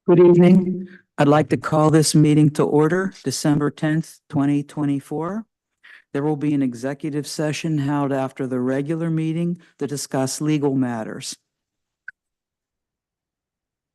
Good evening. I'd like to call this meeting to order, December 10th, 2024. There will be an executive session held after the regular meeting to discuss legal matters.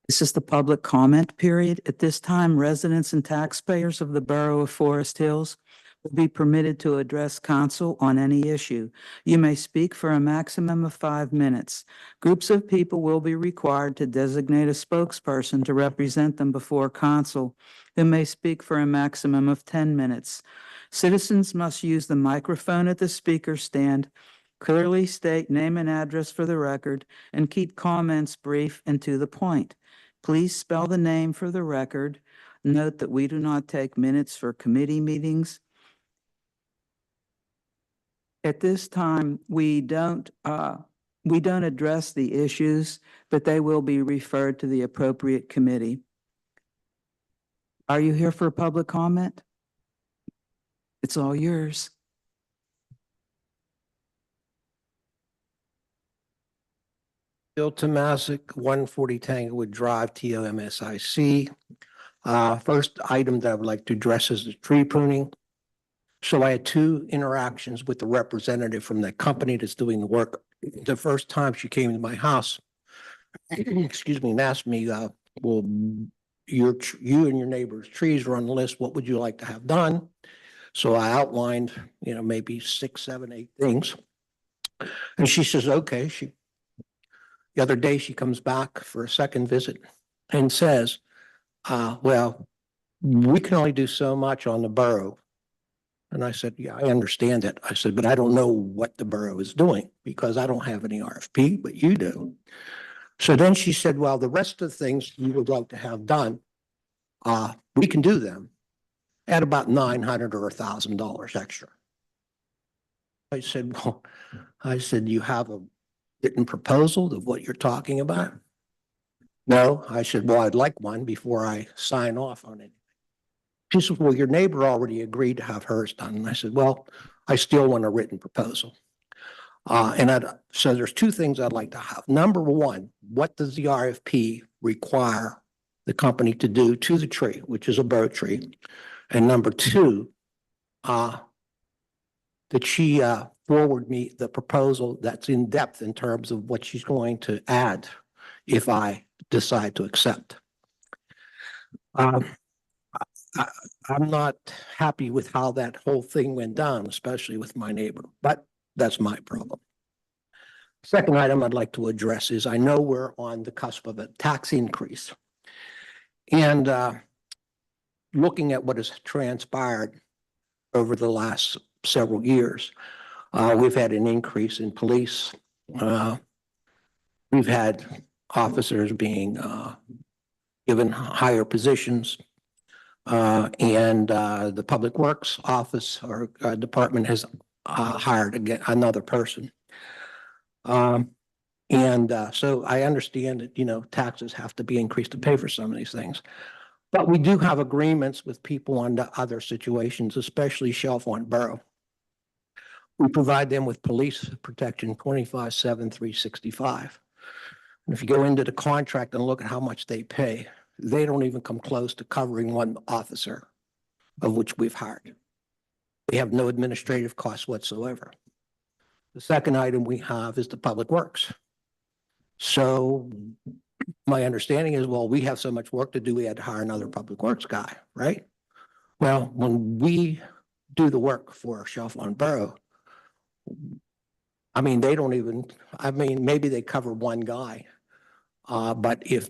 This is the public comment period. At this time, residents and taxpayers of the Borough of Forest Hills will be permitted to address council on any issue. You may speak for a maximum of 5 minutes. Groups of people will be required to designate a spokesperson to represent them before council, who may speak for a maximum of 10 minutes. Citizens must use the microphone at the speaker stand, clearly state name and address for the record, and keep comments brief and to the point. Please spell the name for the record. Note that we do not take minutes for committee meetings. At this time, we don't address the issues, but they will be referred to the appropriate committee. Are you here for public comment? It's all yours. Bill Tomasic, 140 Tanglewood Drive, TOMSIC. First item that I would like to address is the tree pruning. So I had two interactions with the representative from that company that's doing the work. The first time she came to my house, excuse me, and asked me, well, you and your neighbor's trees are on the list. What would you like to have done? So I outlined, maybe 6, 7, 8 things. And she says, okay. The other day she comes back for a second visit and says, well, we can only do so much on the borough. And I said, yeah, I understand that. I said, but I don't know what the borough is doing because I don't have any RFP, but you do. So then she said, well, the rest of the things you would like to have done, we can do them at about $900 or $1,000 extra. I said, well, you have a written proposal of what you're talking about? No. I said, well, I'd like one before I sign off on it. She said, well, your neighbor already agreed to have hers done. And I said, well, I still want a written proposal. So there's two things I'd like to have. Number one, what does the RFP require the company to do to the tree, which is a borough tree? And number two, that she forward me the proposal that's in depth in terms of what she's going to add if I decide to accept. I'm not happy with how that whole thing went down, especially with my neighbor, but that's my problem. Second item I'd like to address is I know we're on the cusp of a tax increase. And looking at what has transpired over the last several years, we've had an increase in police. We've had officers being given higher positions. And the Public Works Office or department has hired again another person. So I understand that, taxes have to be increased to pay for some of these things. But we do have agreements with people on the other situations, especially Chalfont Borough. We provide them with police protection 24/7, 365. And if you go into the contract and look at how much they pay, they don't even come close to covering one officer of which we've hired. They have no administrative costs whatsoever. The second item we have is the Public Works. So my understanding is, well, we have so much work to do, we had to hire another Public Works guy, right? Well, when we do the work for Chalfont Borough, they don't even, maybe they cover one guy. But if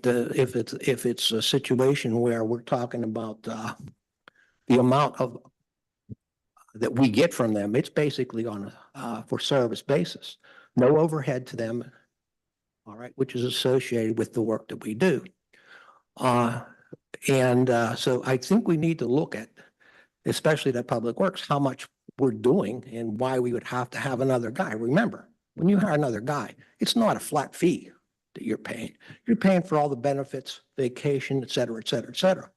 it's a situation where we're talking about the amount of that we get from them, it's basically on a for service basis, no overhead to them, all right, which is associated with the work that we do. So I think we need to look at, especially that Public Works, how much we're doing and why we would have to have another guy. Remember, when you hire another guy, it's not a flat fee that you're paying. You're paying for all the benefits, vacation, et cetera, et cetera, et cetera.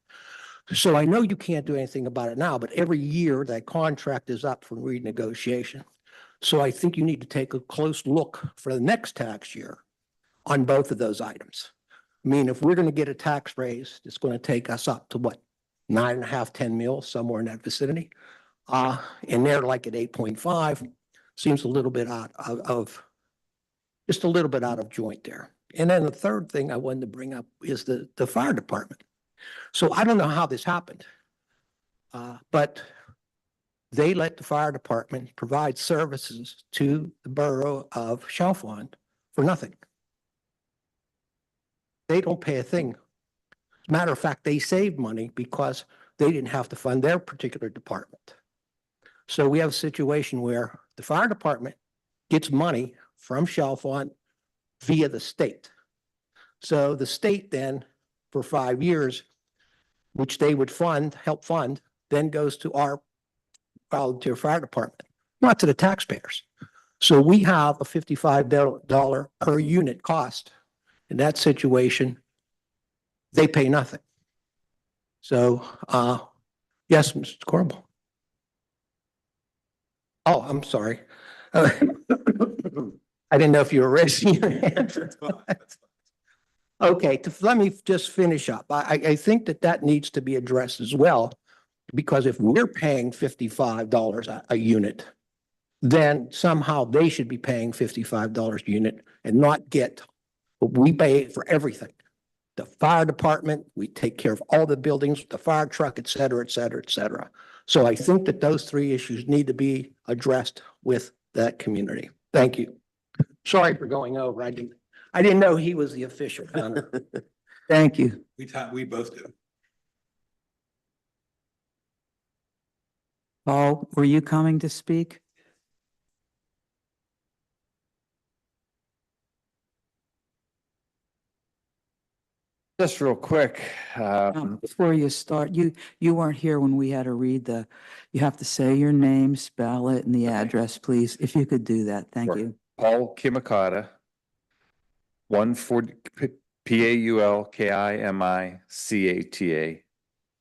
So I know you can't do anything about it now, but every year that contract is up for renegotiation. So I think you need to take a close look for the next tax year on both of those items. I mean, if we're going to get a tax raise, it's going to take us up to what? 9.5, 10 mils, somewhere in that vicinity. And they're like at 8.5, seems a little bit just a little bit out of joint there. And then the third thing I wanted to bring up is the fire department. So I don't know how this happened. But they let the fire department provide services to the borough of Chalfont for nothing. They don't pay a thing. As a matter of fact, they saved money because they didn't have to fund their particular department. So we have a situation where the fire department gets money from Chalfont via the state. So the state then, for 5 years, which they would help fund, then goes to our volunteer fire department, not to the taxpayers. So we have a $55 per unit cost. In that situation, they pay nothing. So, yes, Mr. Corbel. Oh, I'm sorry. I didn't know if you were raising your hand. Okay, let me just finish up. I think that needs to be addressed as well, because if we're paying $55 a unit, then somehow they should be paying $55 a unit and not get what we pay for everything. The fire department, we take care of all the buildings, the fire truck, et cetera, et cetera, et cetera. So I think that those three issues need to be addressed with that community. Thank you. Sorry for going over. I didn't know he was the official. Thank you. We both do. Paul, were you coming to speak? Just real quick, Before you start, you weren't here when we had to read you have to say your name, spell it, and the address, please. If you could do that, thank Sure. you. Paul Kimakata, 140 PAULKIMICATA,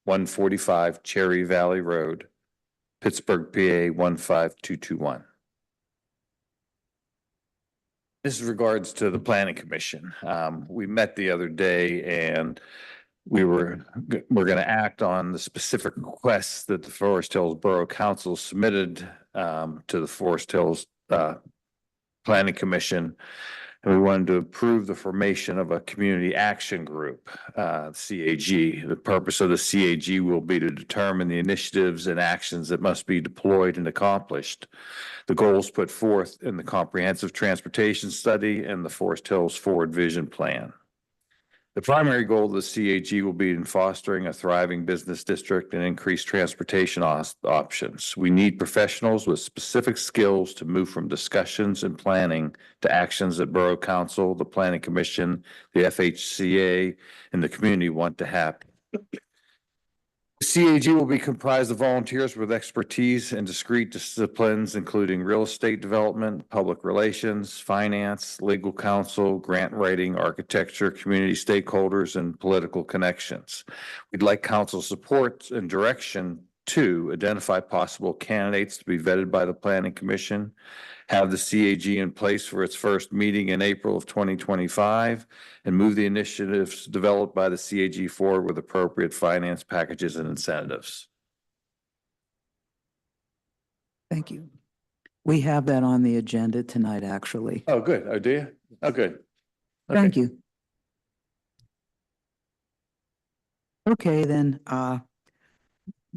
145 Cherry Valley Road, Pittsburgh, PA 15221. This is regards to the planning commission. We met the other day and we're going to act on the specific requests that the Forest Hills Borough Council submitted to the Forest Hills Planning Commission. And we wanted to approve the formation of a community action group, CAG. The purpose of the CAG will be to determine the initiatives and actions that must be deployed and accomplished. The goals put forth in the comprehensive transportation study and the Forest Hills Forward Vision Plan. The primary goal of the CAG will be in fostering a thriving business district and increased transportation options. We need professionals with specific skills to move from discussions and planning to actions that Borough Council, the Planning Commission, the FHCA, and the community want to happen. The CAG will be comprised of volunteers with expertise in discrete disciplines, including real estate development, public relations, finance, legal counsel, grant writing, architecture, community stakeholders, and political connections. We'd like council support and direction to identify possible candidates to be vetted by the Planning Commission, have the CAG in place for its first meeting in April of 2025, and move the initiatives developed by the CAG forward with appropriate finance packages and incentives. Thank you. We have that on the agenda tonight, actually. Oh, good. Oh, do you? Oh, good. Thank you. Okay, then,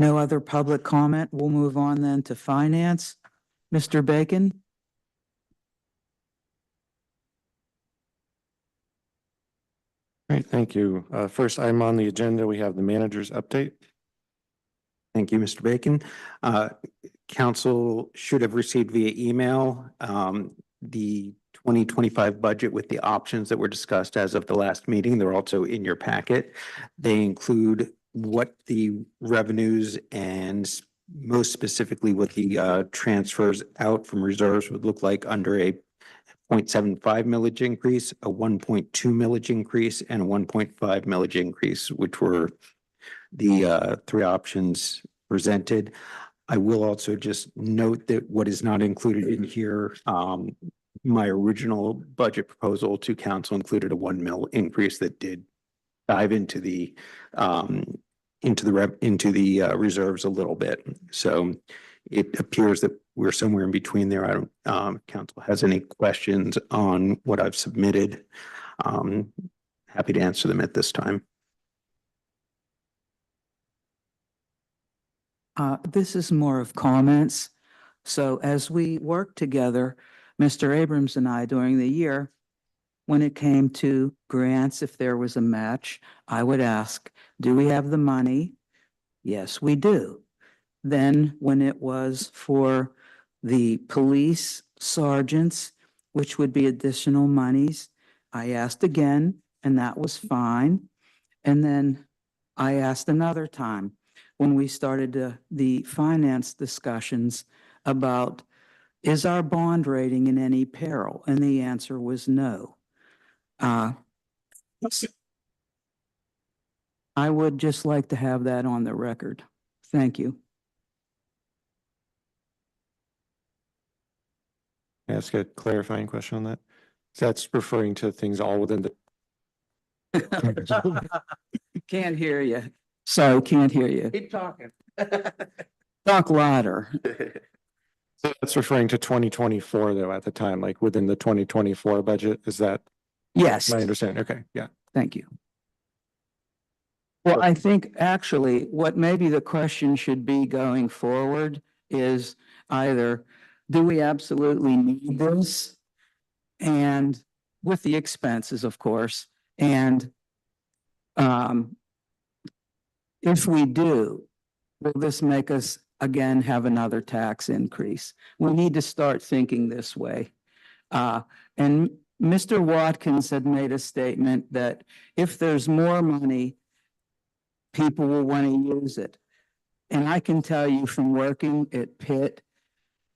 no other public comment. We'll move on then to finance. Mr. Bacon? Great, thank you. First item on the agenda, we have the manager's update. Thank you, Mr. Bacon. Council should have received via email the 2025 budget with the options that were discussed as of the last meeting. They're also in your packet. They include what the revenues and most specifically what the transfers out from reserves would look like under a 0.75 millage increase, a 1.2 millage increase, and a 1.5 millage increase, which were the three options presented. I will also just note that what is not included in here, my original budget proposal to council included a 1 mil increase that did dive into the reserves a little bit. So it appears that we're somewhere in between there. I don't, if council has any questions on what I've submitted. Happy to answer them at this time. This is more of comments. So as we worked together, Mr. Abrams and I during the year, when it came to grants, if there was a match, I would ask, do we have the money? Yes, we do. Then when it was for the police sergeants, which would be additional monies, I asked again, and that was fine. And then I asked another time when we started the finance discussions about, is our bond rating in any peril? And the answer was no. I would just like to have that on the record. Thank you. Can I ask a clarifying question on that? So that's referring to things all within the. Can't hear you. Sorry, can't hear you. Keep talking. Talk louder. So that's referring to 2024 though, at the time, like within the 2024 budget, is that Yes, my understanding? Okay, yeah. thank you. Well, I think actually what maybe the question should be going forward is either, do we absolutely need this? And with the expenses, of course, and if we do, will this make us again have another tax increase? We need to start thinking this way. And Mr. Watkins had made a statement that if there's more money, people will want to use it. And I can tell you from working at Pitt,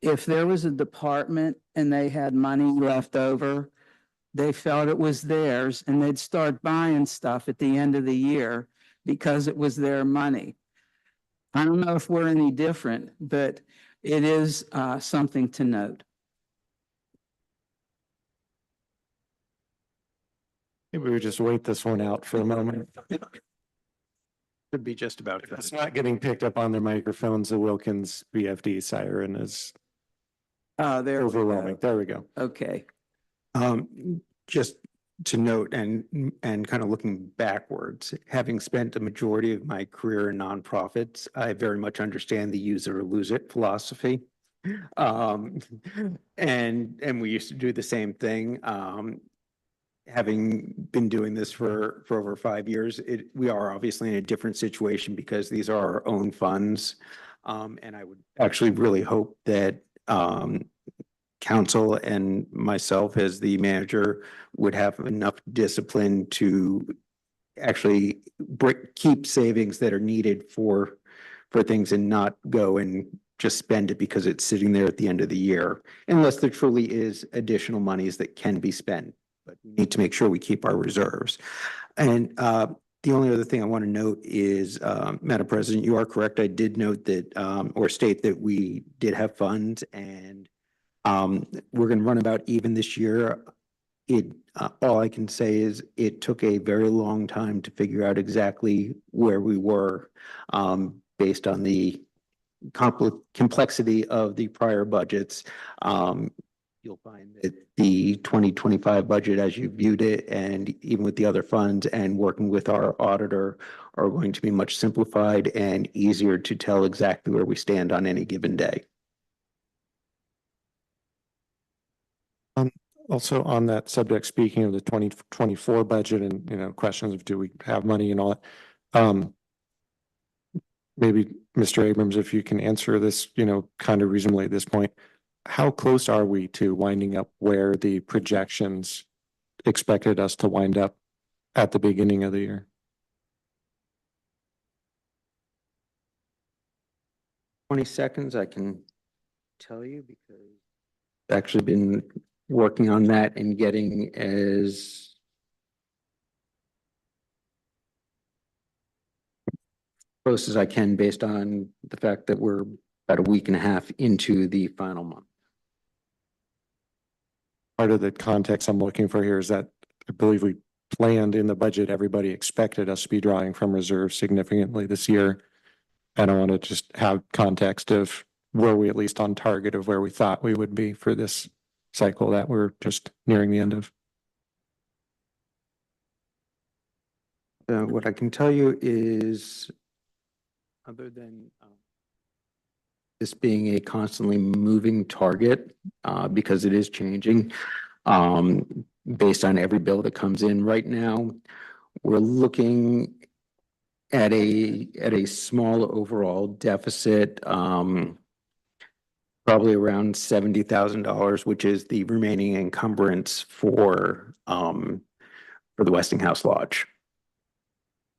if there was a department and they had money left over, they felt it was theirs and they'd start buying stuff at the end of the year because it was their money. I don't know if we're any different, but it is something to note. Maybe we just wait this one out for a moment. Could be just about. If it's not getting picked up on their microphones, the Wilkins VFD siren is There we go. overwhelming. There we go. Okay. Just to note and kind of looking backwards, having spent a majority of my career in nonprofits, I very much understand the use it or lose it philosophy. And we used to do the same thing. Having been doing this for over 5 years, we are obviously in a different situation because these are our own funds. And I would actually really hope that council and myself as the manager would have enough discipline to actually keep savings that are needed for things and not go and just spend it because it's sitting there at the end of the year, unless there truly is additional monies that can be spent. But we need to make sure we keep our reserves. And the only other thing I want to note is, Madam President, you are correct. I did note that, or state that we did have funds and we're going to run about even this year. All I can say is it took a very long time to figure out exactly where we were, based on the complexity of the prior budgets. You'll find that the 2025 budget, as you viewed it, and even with the other funds and working with our auditor, are going to be much simplified and easier to tell exactly where we stand on any given day. Also on that subject, speaking of the 2024 budget and, you know, questions of do we have money and all that. Maybe Mr. Abrams, if you can answer this, you know, kind of reasonably at this point, how close are we to winding up where the projections expected us to wind up at the beginning of the year? 20 seconds, I can tell you because I've actually been working on that and getting as close as I can based on the fact that we're about a week and a half into the final month. Part of the context I'm looking for here is that I believe we planned in the budget, everybody expected us to be drawing from reserves significantly this year. And I want to just have context of were we at least on target of where we thought we would be for this cycle that we're just nearing the end of. What I can tell you is, other than this being a constantly moving target, because it is changing, based on every bill that comes in right now, we're looking at a small overall deficit, probably around $70,000, which is the remaining encumbrance for the Westinghouse Lodge,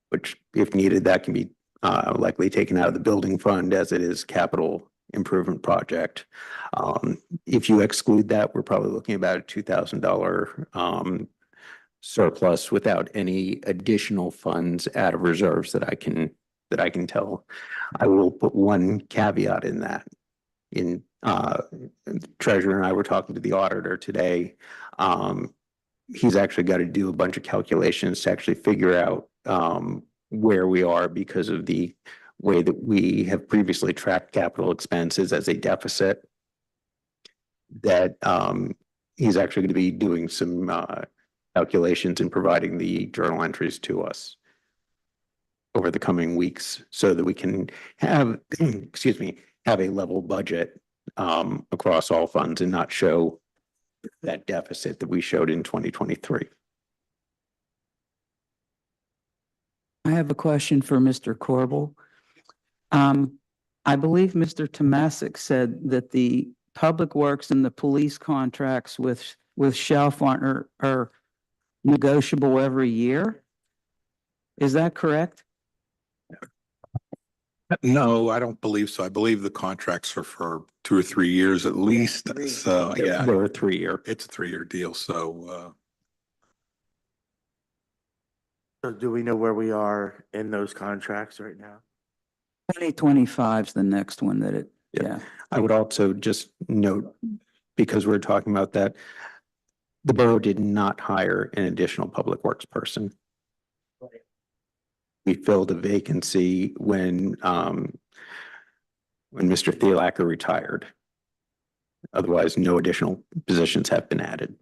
which, if needed, that can be likely taken out of the building fund, as it is capital improvement project. If you exclude that, we're probably looking about a $2,000 surplus without any additional funds out of reserves that I can tell. I will put one caveat in that. The treasurer and I were talking to the auditor today. He's actually got to do a bunch of calculations to actually figure out where we are, because of the way that we have previously tracked capital expenses as a deficit. That he's actually going to be doing some calculations and providing the journal entries to us over the coming weeks, so that we can have, excuse me, have a level budget across all funds and not show that deficit that we showed in 2023. I have a question for Mr. Corbel. I believe Mr. Tomasic said that the public works and the police contracts with Chalfont are negotiable every year. Is that correct? No, I don't believe so. I believe the contracts are for 2 or 3 years at least. So, yeah, They're a 3-year. it's a 3-year deal. So, So do we know where we are in those contracts right now? 2025 is the next one that it, Yep. yeah. I would also just note, because we're talking about that, the borough did not hire an additional public works person. We filled a vacancy when Mr. Thielacker retired. Otherwise, no additional positions have been added.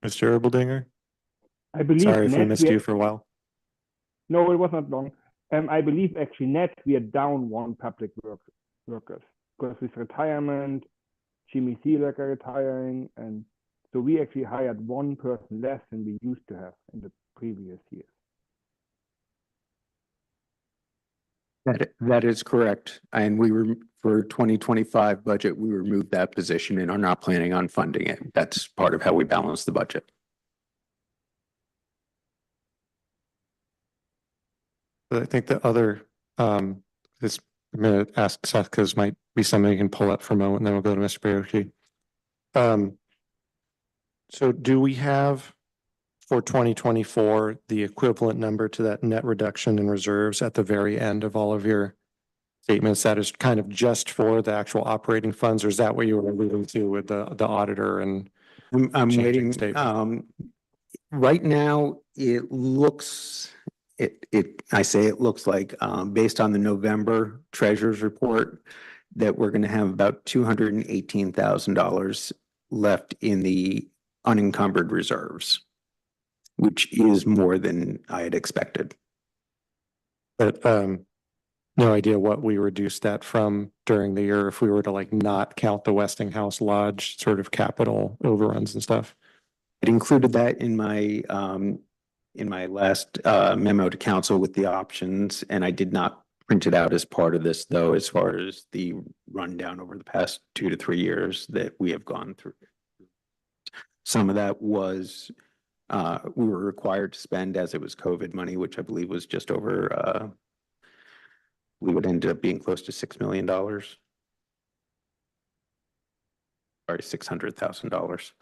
Mr. Erbaldinger, I believe sorry if we net missed we you are- for a while. No, it was not long. I believe actually net we are down one public workers, because with retirement, Jimmy Thielacker retiring, and so we actually hired one person less than we used to have in the previous years. That is correct. And we were, for 2025 budget, we removed that position and are not planning on funding it. That's part of how we balance the budget. But I think the other, this, I'm gonna ask Seth, because might be something you can pull up for a moment, and then we'll go to Mr. Baruchi. So do we have for 2024, the equivalent number to that net reduction in reserves at the very end of all of your statements? That is kind of just for the actual operating funds, or is that what you were alluding to with the auditor and? I'm Changing waiting. statement. Right now, it looks, I say it looks like, based on the November treasurer's report, that we're going to have about $218,000 left in the unencumbered reserves, which is more than I had expected. But no idea what we reduced that from during the year if we were to like not count the Westinghouse Lodge sort of capital overruns and stuff. It included that in my last memo to council with the options, and I did not print it out as part of this, though, as far as the rundown over the past 2 to 3 years that we have gone through. Some of that was we were required to spend as it was COVID money, which I believe was just over we would end up being close to $6 million. Sorry, $600,000.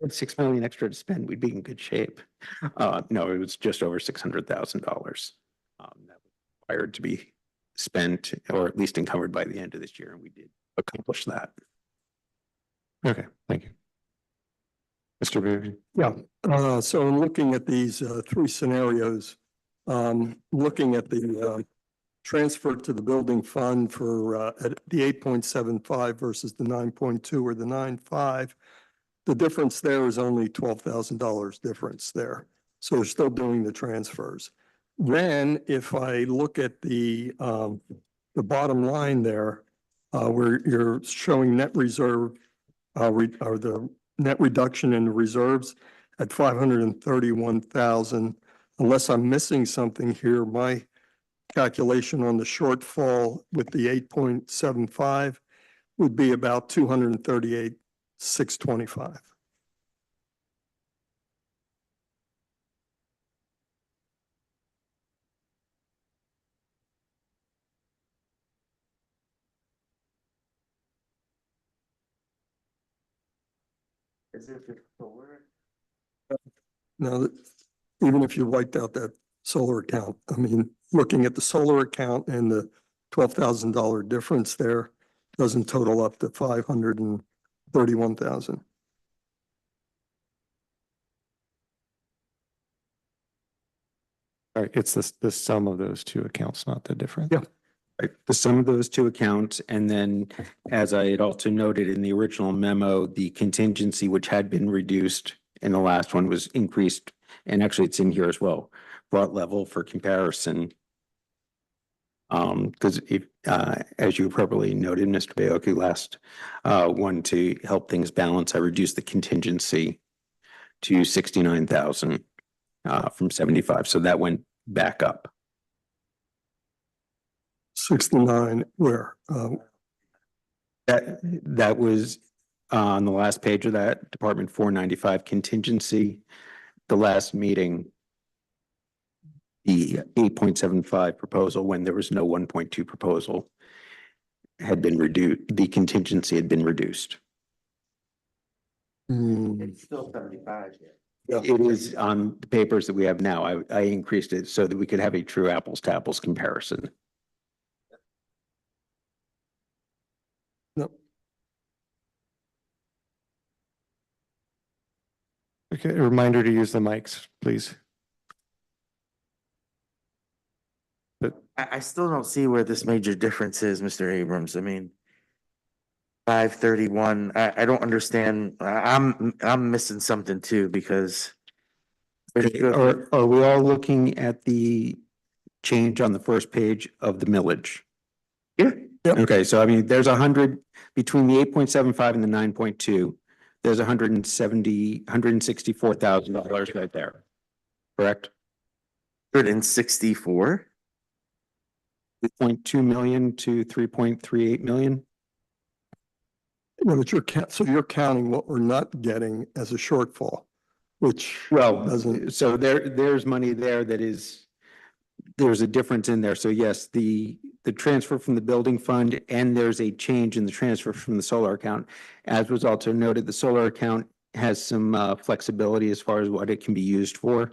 With $6 million extra to spend, we'd be in good shape. No, it was just over $600,000. That was required to be spent, or at least encumbered by the end of this year, and we did accomplish that. Okay, thank you. Mr. Booth? Yeah, so in looking at these three scenarios, looking at the transfer to the building fund for at the 8.75 versus the 9.2 or the 9.5, the difference there is only $12,000 difference there. So they're still doing the transfers. Then if I look at the bottom line there, where you're showing net reserve or the net reduction in the reserves at 531,000. Unless I'm missing something here, my calculation on the shortfall with the 8.75 would be about 238,625. Is it the solar? Now, even if you wiped out that solar account, I mean, looking at the solar account and the $12,000 difference there doesn't total up to 531,000. All right, it's the sum of those two accounts, not the difference. Yeah. Right, the sum of those two accounts, and then as I had also noted in the original memo, the contingency which had been reduced in the last one was increased, and actually it's in here as well, brought level for comparison. Because if, as you appropriately noted, Mr. Bayoku, last one to help things balance, I reduced the contingency to 69,000 from 75, so that went back up. 69, where? That was on the last page of that Department 495 contingency. The last meeting, the 8.75 proposal, when there was no 1.2 proposal, had been reduced. The contingency had been reduced. It's still 75 here. It is on the papers that we have now. I increased it so that we could have a true apples to apples comparison. No, Okay, a reminder to use the mics, please. I still don't see where this major difference is, Mr. Abrams. I mean, 531, I don't understand. I'm missing something too, because Are we all looking at the change on the first page of the millage? yeah, Okay, so I mean, there's 100 between the 8.75 and the 9.2. There's $164,000 right there. Correct? 164. 3.2 million to 3.38 million. no, but you're counting what we're not getting as a shortfall, which Well, doesn't, so there's money there that is, there's a difference in there. So yes, the transfer from the building fund, and there's a change in the transfer from the solar account. As was also noted, the solar account has some flexibility as far as what it can be used for.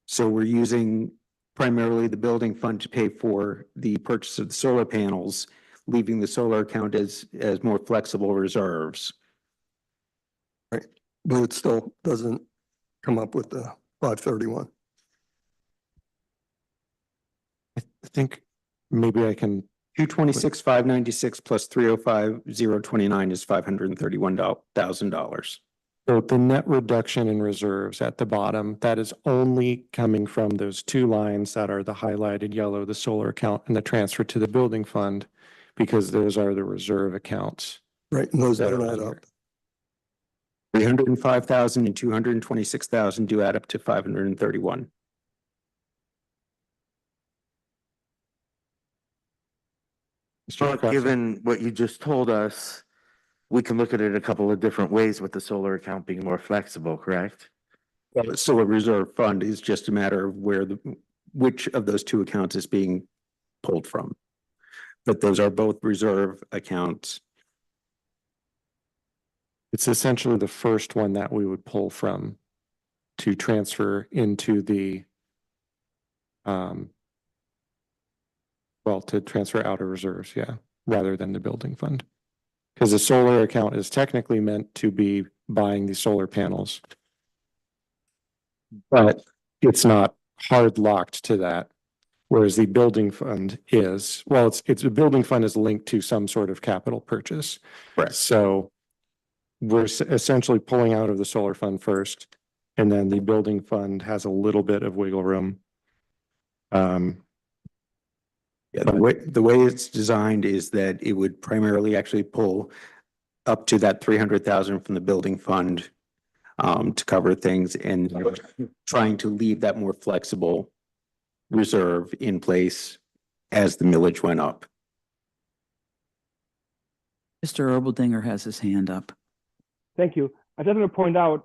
So we're using primarily the building fund to pay for the purchase of the solar panels, leaving the solar account as more flexible reserves. but it still doesn't come up with the 531. I think maybe I can, 226, 596 plus 305, 029 is $531,000. so the net reduction in reserves at the bottom, that is only coming from those two lines that are the highlighted yellow, the solar account and the transfer to the building fund, because those are the reserve accounts. Right, and those that don't are add here. up. 305,000 and 226,000 do add up to 531. Mr. But Crafton? given what you just told us, we can look at it a couple of different ways with the solar account being more flexible, correct? Well, the solar reserve fund is just a matter of which of those two accounts is being pulled from. But those are both reserve accounts. It's essentially the first one that we would pull from to transfer into the well, to transfer out of reserves, yeah, rather than the building fund. Because the solar account is technically meant to be buying the solar panels. But it's not hard locked to that. Whereas the building fund is, well, it's a building fund is linked to some sort of capital purchase. Correct. So we're essentially pulling out of the solar fund first, and then the building fund has a little bit of wiggle room. Yeah, the way it's designed is that it would primarily actually pull up to that 300,000 from the building fund to cover things, and trying to leave that more flexible reserve in place as the millage went up. Mr. Erbaldinger has his hand up. Thank you. I just want to point out,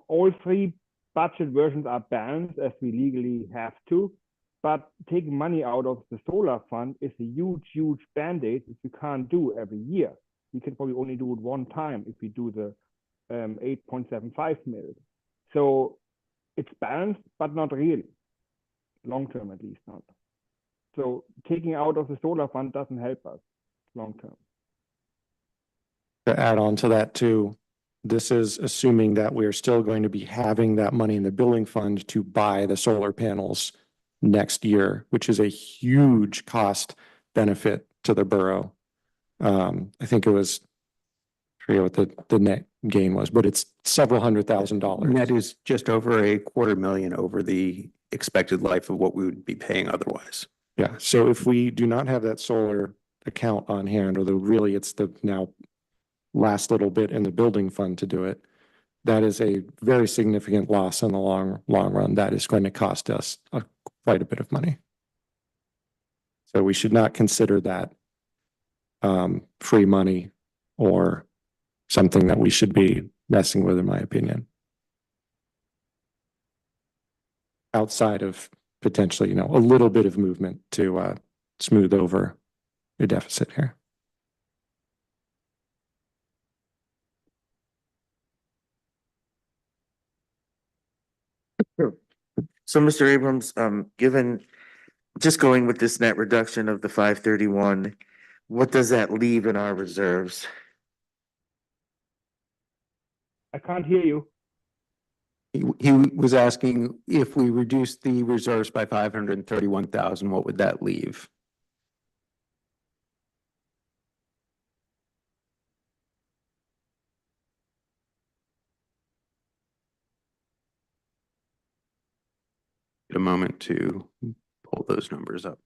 all three budget versions are balanced as we legally have to, but taking money out of the solar fund is a huge, huge band-aid which you can't do every year. You can probably only do it one time if we do the 8.75 mil. So it's balanced, but not really. Long term, at least not. So taking out of the solar fund doesn't help us long term. To add on to that too, this is assuming that we're still going to be having that money in the building fund to buy the solar panels next year, which is a huge cost benefit to the borough. I think it was, I forget what the net gain was, but it's several $100,000. That is just over $250,000 over the expected life of what we would be paying otherwise. Yeah, so if we do not have that solar account on hand, or really it's the now last little bit in the building fund to do it, that is a very significant loss in the long run. That is going to cost us quite a bit of money. So we should not consider that free money or something that we should be messing with, in my opinion. Outside of potentially, a little bit of movement to smooth over your deficit here. So, Mr. Abrams, given, just going with this net reduction of the 531, what does that leave in our reserves? I can't hear you. He was asking if we reduce the reserves by 531,000, what would that leave? Get a moment to pull those numbers up.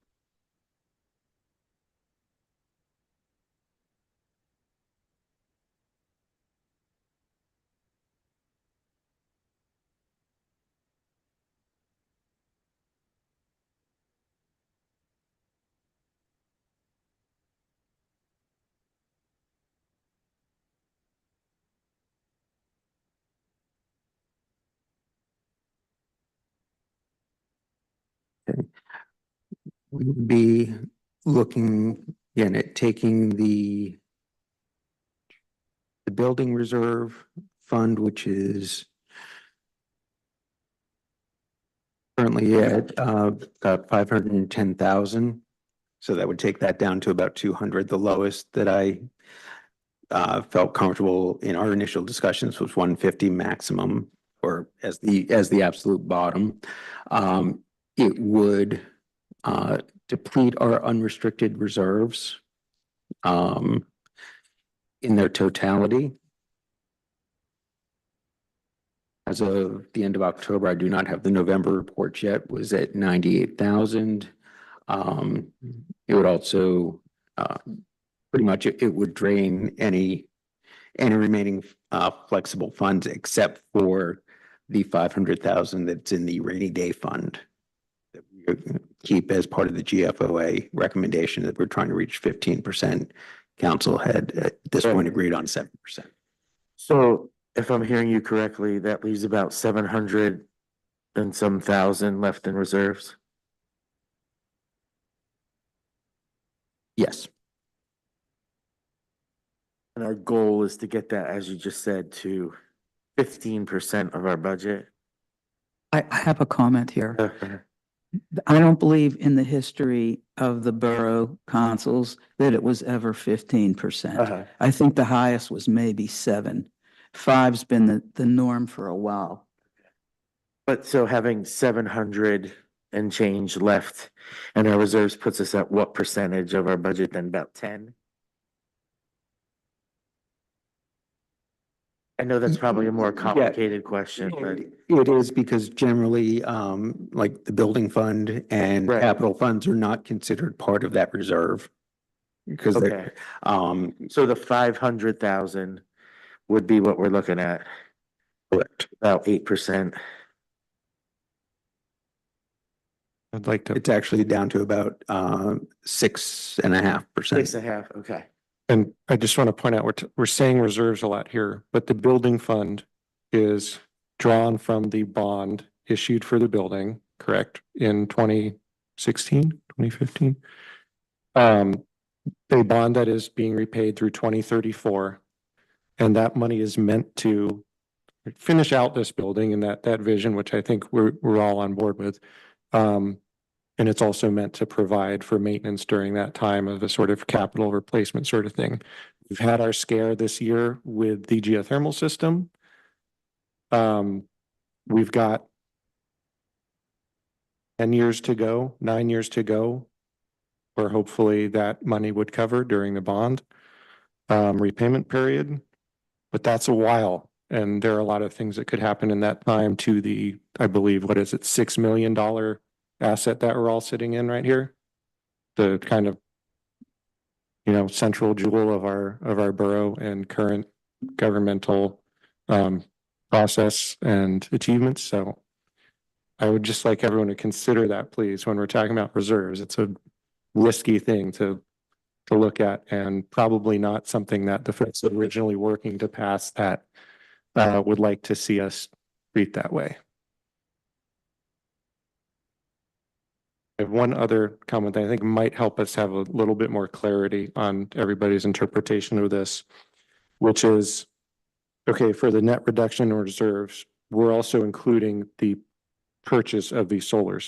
We would be looking again at taking the building reserve fund, which is currently at about 510,000. So that would take that down to about 200. The lowest that I felt comfortable in our initial discussions was 150 maximum, or as the absolute bottom. It would deplete our unrestricted reserves in their totality. As of the end of October, I do not have the November report yet, was at 98,000. It would also pretty much it would drain any remaining flexible funds except for the 500,000 that's in the rainy day fund that we keep as part of the GFOA recommendation that we're trying to reach 15%. Council had at this point agreed on 7%. So if I'm hearing you correctly, that leaves about 700 and some thousand left in reserves. Yes. And our goal is to get that, as you just said, to 15% of our budget. I have a comment here. I don't believe in the history of the borough councils that it was ever 15%. Uh-huh. I think the highest was maybe 7. 5's been the norm for a while. But so having 700 and change left and our reserves puts us at what percentage of our budget then? About 10? I know that's probably a more complicated question, but It is because generally, like the building fund and Right. capital funds are not considered part of that reserve. Because okay. they're, So the 500,000 would be what we're looking at, correct. about 8%. I'd like to, It's actually down to about, 6.5%. 6.5, okay. and I just want to point out, we're saying reserves a lot here, but the building fund is drawn from the bond issued for the building, correct? In 2016, 2015. A bond that is being repaid through 2034. And that money is meant to finish out this building and that vision, which I think we're all on board with. And it's also meant to provide for maintenance during that time of a sort of capital replacement sort of thing. We've had our scare this year with the geothermal system. We've got 10 years to go, 9 years to go, where hopefully that money would cover during the bond repayment period. But that's a while, and there are a lot of things that could happen in that time to the, I believe, what is it, $6 million asset that we're all sitting in right here? The kind of, central jewel of our borough and current governmental process and achievements. So I would just like everyone to consider that, please, when we're talking about reserves. It's a risky thing to look at, and probably not something that the folks originally working to pass that would like to see us treat that way. I have one other comment that I think might help us have a little bit more clarity on everybody's interpretation of this, which is, okay, for the net reduction in reserves, we're also including the purchase of these solar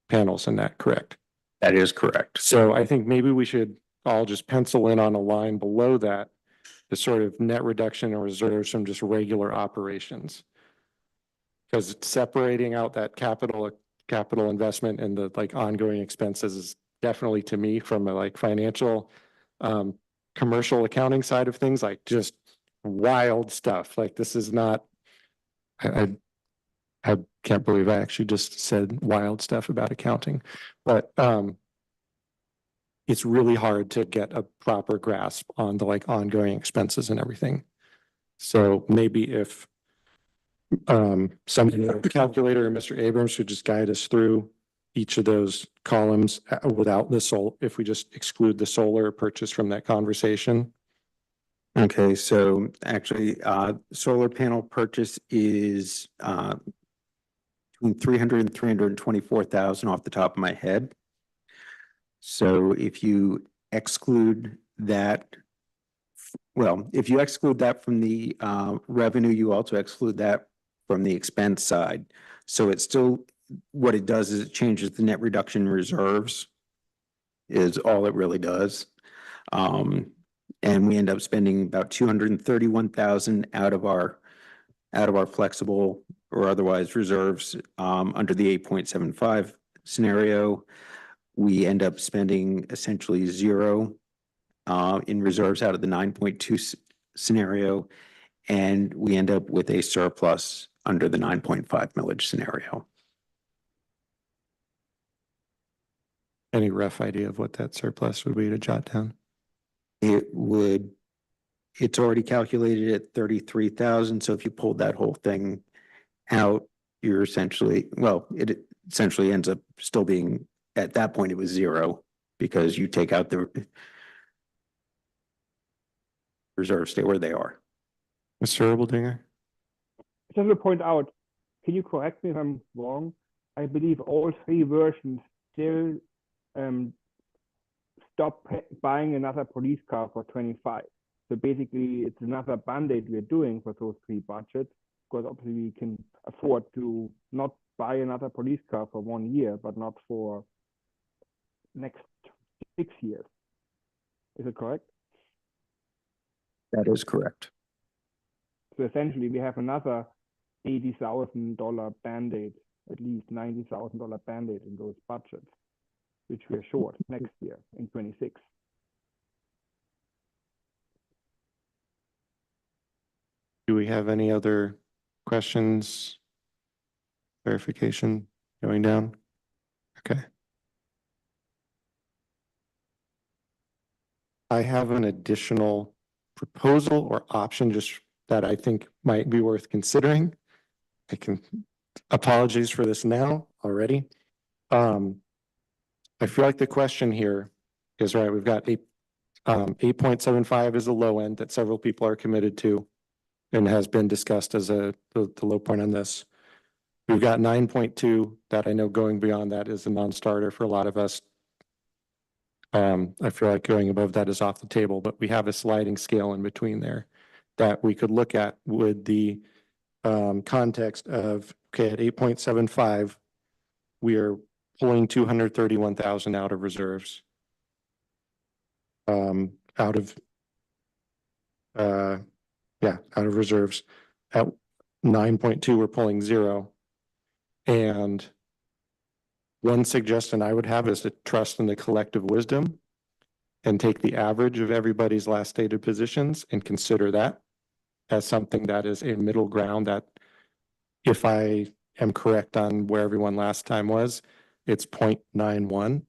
panels in that, correct? That is correct. So I think maybe we should all just pencil in on a line below that, the sort of net reduction in reserves from just regular operations. Because separating out that capital investment and the like ongoing expenses is definitely, to me, from a like financial, commercial accounting side of things, like just wild stuff. Like this is not, I can't believe I actually just said wild stuff about accounting, but it's really hard to get a proper grasp on the like ongoing expenses and everything. So maybe if somebody, the calculator or Mr. Abrams should just guide us through each of those columns without the if we just exclude the solar purchase from that conversation. Okay, so actually, solar panel purchase is, between 300 and 324,000 off the top of my head. So if you exclude that, well, if you exclude that from the revenue, you also exclude that from the expense side. So it's still, what it does is it changes the net reduction reserves is all it really does. And we end up spending about 231,000 out of our flexible or otherwise reserves under the 8.75 scenario. We end up spending essentially zero in reserves out of the 9.2 scenario, and we end up with a surplus under the 9.5 millage scenario. Any rough idea of what that surplus would be to jot down? It's already calculated at 33,000. So if you pulled that whole thing out, you're essentially, well, it essentially ends up still being, at that point, it was zero because you take out the reserves, stay where they are. Mr. Erbaldinger? Just to point out, can you correct me if I'm wrong? I believe all three versions still stop buying another police car for 25. So basically, it's another band-aid we're doing for those three budgets. because obviously we can afford to not buy another police car for 1 year, but not for next 6 years. Is it correct? That is correct. So essentially, we have another $80,000 Band-Aid, at least $90,000 Band-Aid in those budgets, which we are short next year in 26. Do we have any other questions? Verification going down? Okay. I have an additional proposal or option just that I think might be worth considering. I can, apologies for this now already. I feel like the question here is right. We've got 8.75 is the low end that several people are committed to and has been discussed as the low point on this. We've got 9.2 that I know going beyond that is a non-starter for a lot of us. I feel like going above that is off the table, but we have a sliding scale in between there that we could look at with the context of, okay, at 8.75, we are pulling 231,000 out of reserves. Out of reserves. At 9.2, we're pulling 0. And one suggestion I would have is to trust in the collective wisdom and take the average of everybody's last stated positions and consider that as something that is a middle ground that, if I am correct on where everyone last time was, it's 0.91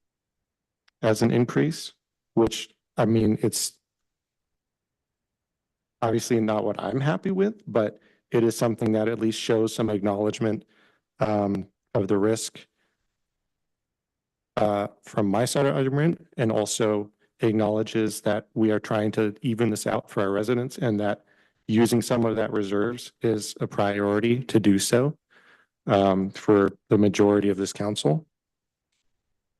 as an increase, which, I mean, it's obviously not what I'm happy with, but it is something that at least shows some acknowledgement of the risk from my side of the argument, and also acknowledges that we are trying to even this out for our residents and that using some of that reserves is a priority to do so for the majority of this council.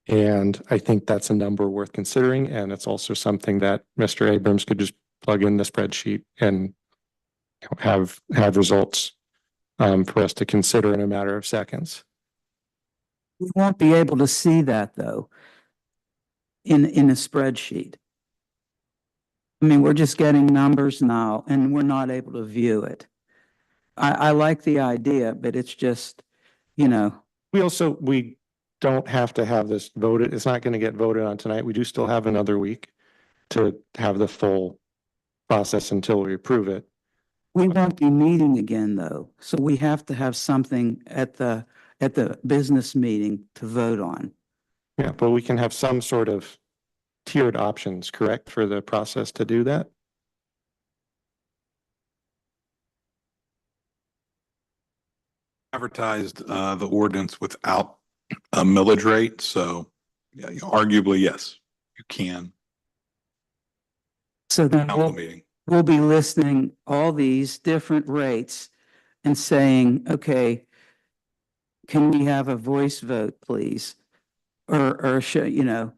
And I think that's a number worth considering. And it's also something that Mr. Abrams could just plug in the spreadsheet and have results for us to consider in a matter of seconds. We won't be able to see that though in a spreadsheet. I mean, we're just getting numbers now and we're not able to view it. I like the idea, but it's just, you know. We don't have to have this voted. It's not going to get voted on tonight. We do still have another week to have the full process until we approve it. We won't be meeting again though, so we have to have something at the business meeting to vote on. Yeah, but we can have some sort of tiered options, correct, for the process to do that? Advertised the ordinance without a millage rate, so yeah, arguably, yes, you can. So then Council meeting. we'll be listing all these different rates and saying, okay, can we have a voice vote, please? Or show, you know.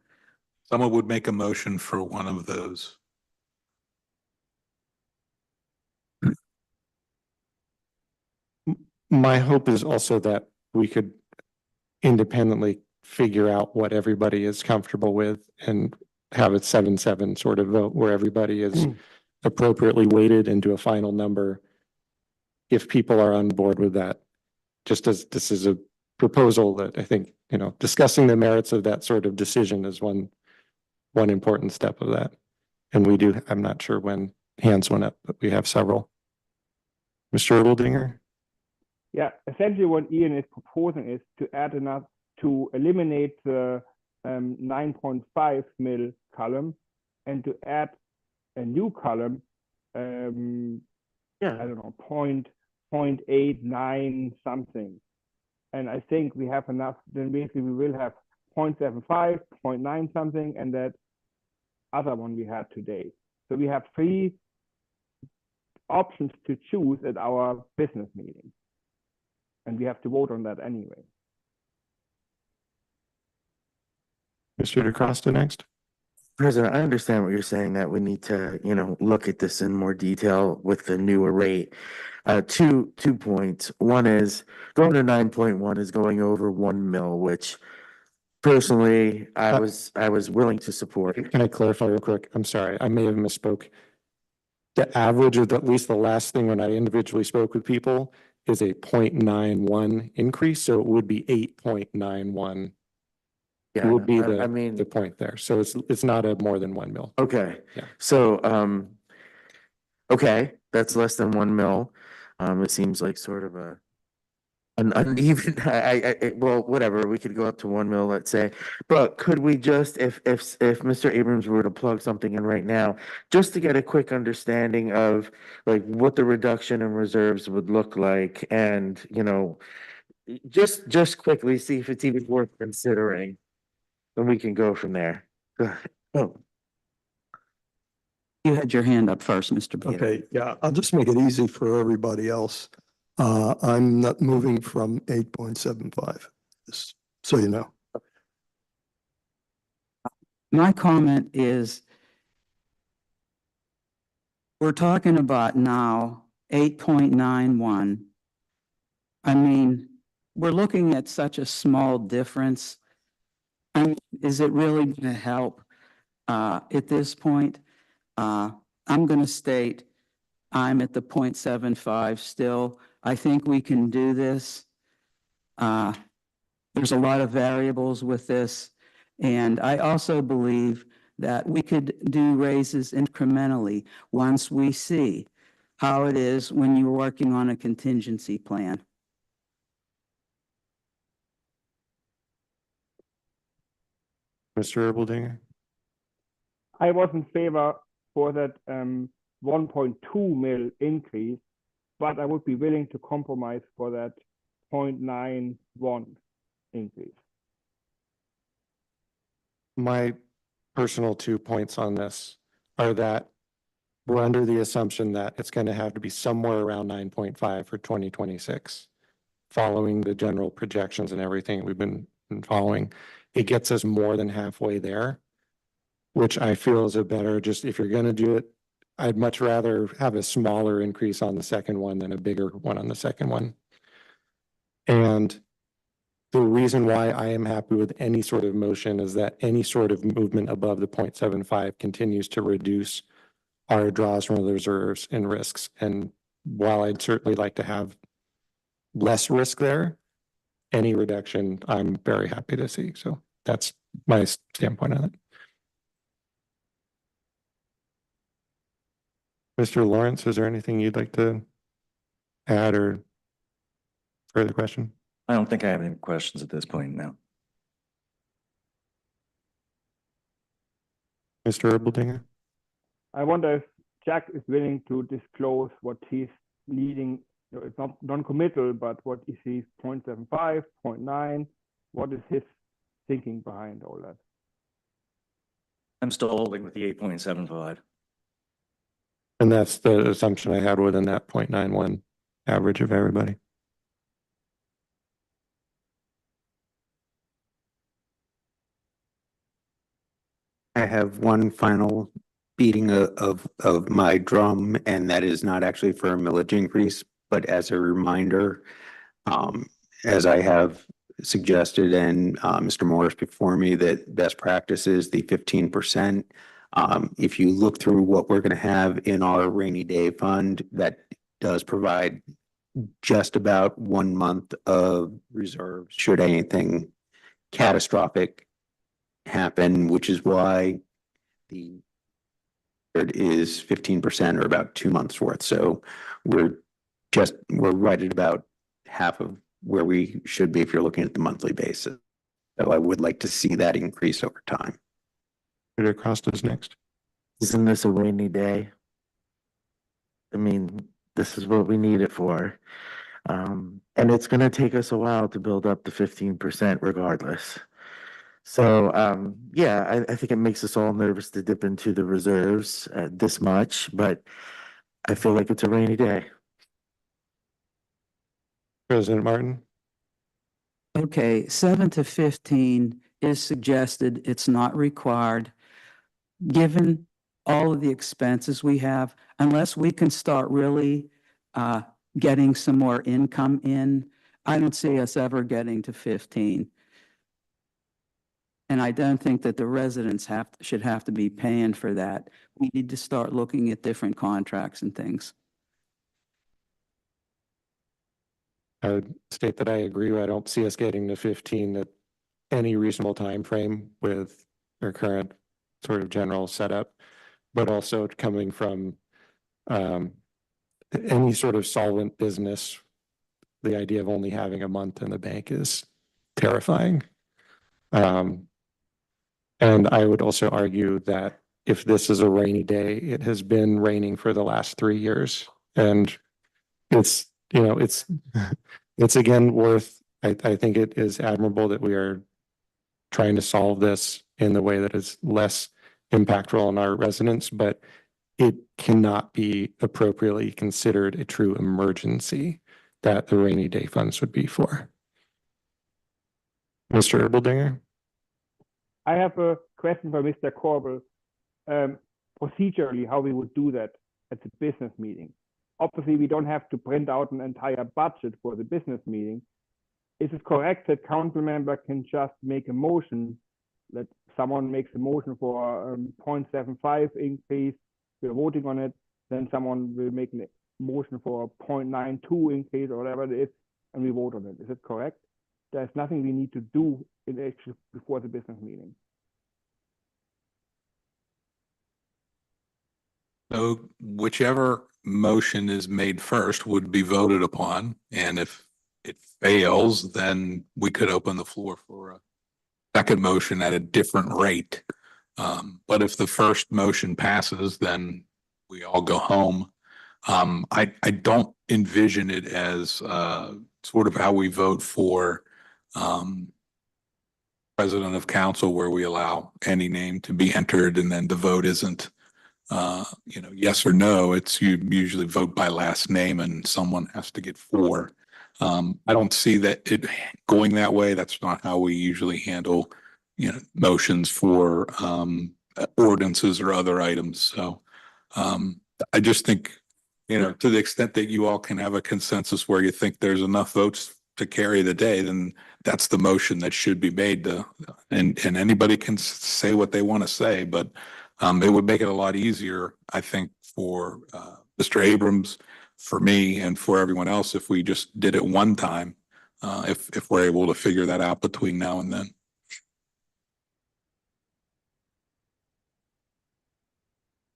Someone would make a motion for one of those. My hope is also that we could independently figure out what everybody is comfortable with and have a 7-7 sort of vote where everybody is appropriately weighted into a final number. If people are on board with that, just as this is a proposal that I think, you know, discussing the merits of that sort of decision is one important step of that. And we do, I'm not sure when hands went up, but we have several. Mr. Erdeldinger? Yeah, essentially what Ian is proposing is to add enough to eliminate the 9.5 mil column and to add a new column, I don't know, 0.89 something. And I think we have enough, then basically we will have 0.75, 0.9 something, and that other one we had today. So we have 3 options to choose at our business meeting. And we have to vote on that anyway. Mr. DeCosta next. President, I understand what you're saying, that we need to, you know, look at this in more detail with the newer rate. two points. One is going to 9.1 is going over 1 mil, which personally, I was willing to support. Can I clarify real quick? I'm sorry, I may have misspoke. The average of at least the last thing when I individually spoke with people is a 0.91 increase, so it would be 8.91. It Yeah, would be I the mean, point there. So it's not a more than 1 mil. okay. Yeah. So, okay, that's less than 1 mil. It seems like sort of an uneven, well, whatever, we could go up to 1 mil, let's say. But could we just, if Mr. Abrams were to plug something in right now, just to get a quick understanding of like what the reduction in reserves would look like and, just quickly see if it's even worth considering. Then we can go from there. Go ahead. Oh, You had your hand up first, Mr. Beater. Okay, yeah, I'll just make it easy for everybody else. I'm not moving from 8.75, just so you know. My comment is we're talking about now 8.91. I mean, we're looking at such a small difference. I mean, is it really going to help at this point? I'm going to state I'm at the 0.75 still. I think we can do this. There's a lot of variables with this. And I also believe that we could do raises incrementally once we see how it is when you're working on a contingency plan. Mr. Erbaldinger? I was in favor for that 1.2 mil increase, but I would be willing to compromise for that 0.91 increase. My personal 2 points on this are that we're under the assumption that it's going to have to be somewhere around 9.5 for 2026. Following the general projections and everything we've been following, it gets us more than halfway there, which I feel is a better, just if you're going to do it, I'd much rather have a smaller increase on the second one than a bigger one on the second one. And the reason why I am happy with any sort of motion is that any sort of movement above the 0.75 continues to reduce our draws from the reserves and risks. And while I'd certainly like to have less risk there, any reduction I'm very happy to see. So that's my standpoint on it. Mr. Lawrence, is there anything you'd like to add or further question? I don't think I have any questions at this point now. Mr. Erbaldinger? I wonder if Jack is willing to disclose what he's leading. It's not non-committal, but what is he 0.75, 0.9? What is his thinking behind all that? I'm still holding with the 8.75. And that's the assumption I had within that 0.91 average of everybody. I have one final beating of my drum, and that is not actually for a millage increase, but as a reminder, as I have suggested and Mr. Morris before me, that best practice is the 15%. If you look through what we're going to have in our rainy day fund, that does provide just about 1 month of reserves should anything catastrophic happen, which is why the is 15% or about 2 months worth. So we're right at about half of where we should be if you're looking at the monthly basis. So I would like to see that increase over time. Peter Costa's next. isn't this a rainy day? I mean, this is what we need it for. And it's gonna take us a while to build up the 15% regardless. So, yeah, I think it makes us all nervous to dip into the reserves this much, but I feel like it's a rainy day. President Martin? Okay, 7 to 15 is suggested. It's not required. Given all of the expenses we have, unless we can start really getting some more income in. I don't see us ever getting to 15. And I don't think that the residents should have to be paying for that. We need to start looking at different contracts and things. I would state that I agree. I don't see us getting to 15 at any reasonable time frame with our current sort of general setup, but also coming from any sort of solvent business, the idea of only having a month in the bank is terrifying. And I would also argue that if this is a rainy day, it has been raining for the last 3 years. And it's, you know, it's again worth, I think it is admirable that we are trying to solve this in the way that is less impactful on our residents, but it cannot be appropriately considered a true emergency that the rainy day funds would be for. Mr. Erbaldinger? I have a question for Mr. Corbel. Procedurally, how we would do that at the business meeting. Obviously, we don't have to print out an entire budget for the business meeting. Is it correct that council member can just make a motion, that someone makes a motion for 0.75 increase, we're voting on it, then someone will make a motion for 0.92 increase or whatever it is, and we vote on it. Is it correct? There's nothing we need to do in actually before the business meeting. So whichever motion is made first would be voted upon, and if it fails, then we could open the floor for a second motion at a different rate. But if the first motion passes, then we all go home. I don't envision it as sort of how we vote for president of council, where we allow any name to be entered and then the vote isn't yes or no. It's you usually vote by last name and someone has to get 4. I don't see that it going that way. That's not how we usually handle, motions for ordinances or other items. So I just think, to the extent that you all can have a consensus where you think there's enough votes to carry the day, then that's the motion that should be made and anybody can say what they want to say, but it would make it a lot easier, I think, for Mr. Abrams, for me, and for everyone else if we just did it one time, if we're able to figure that out between now and then.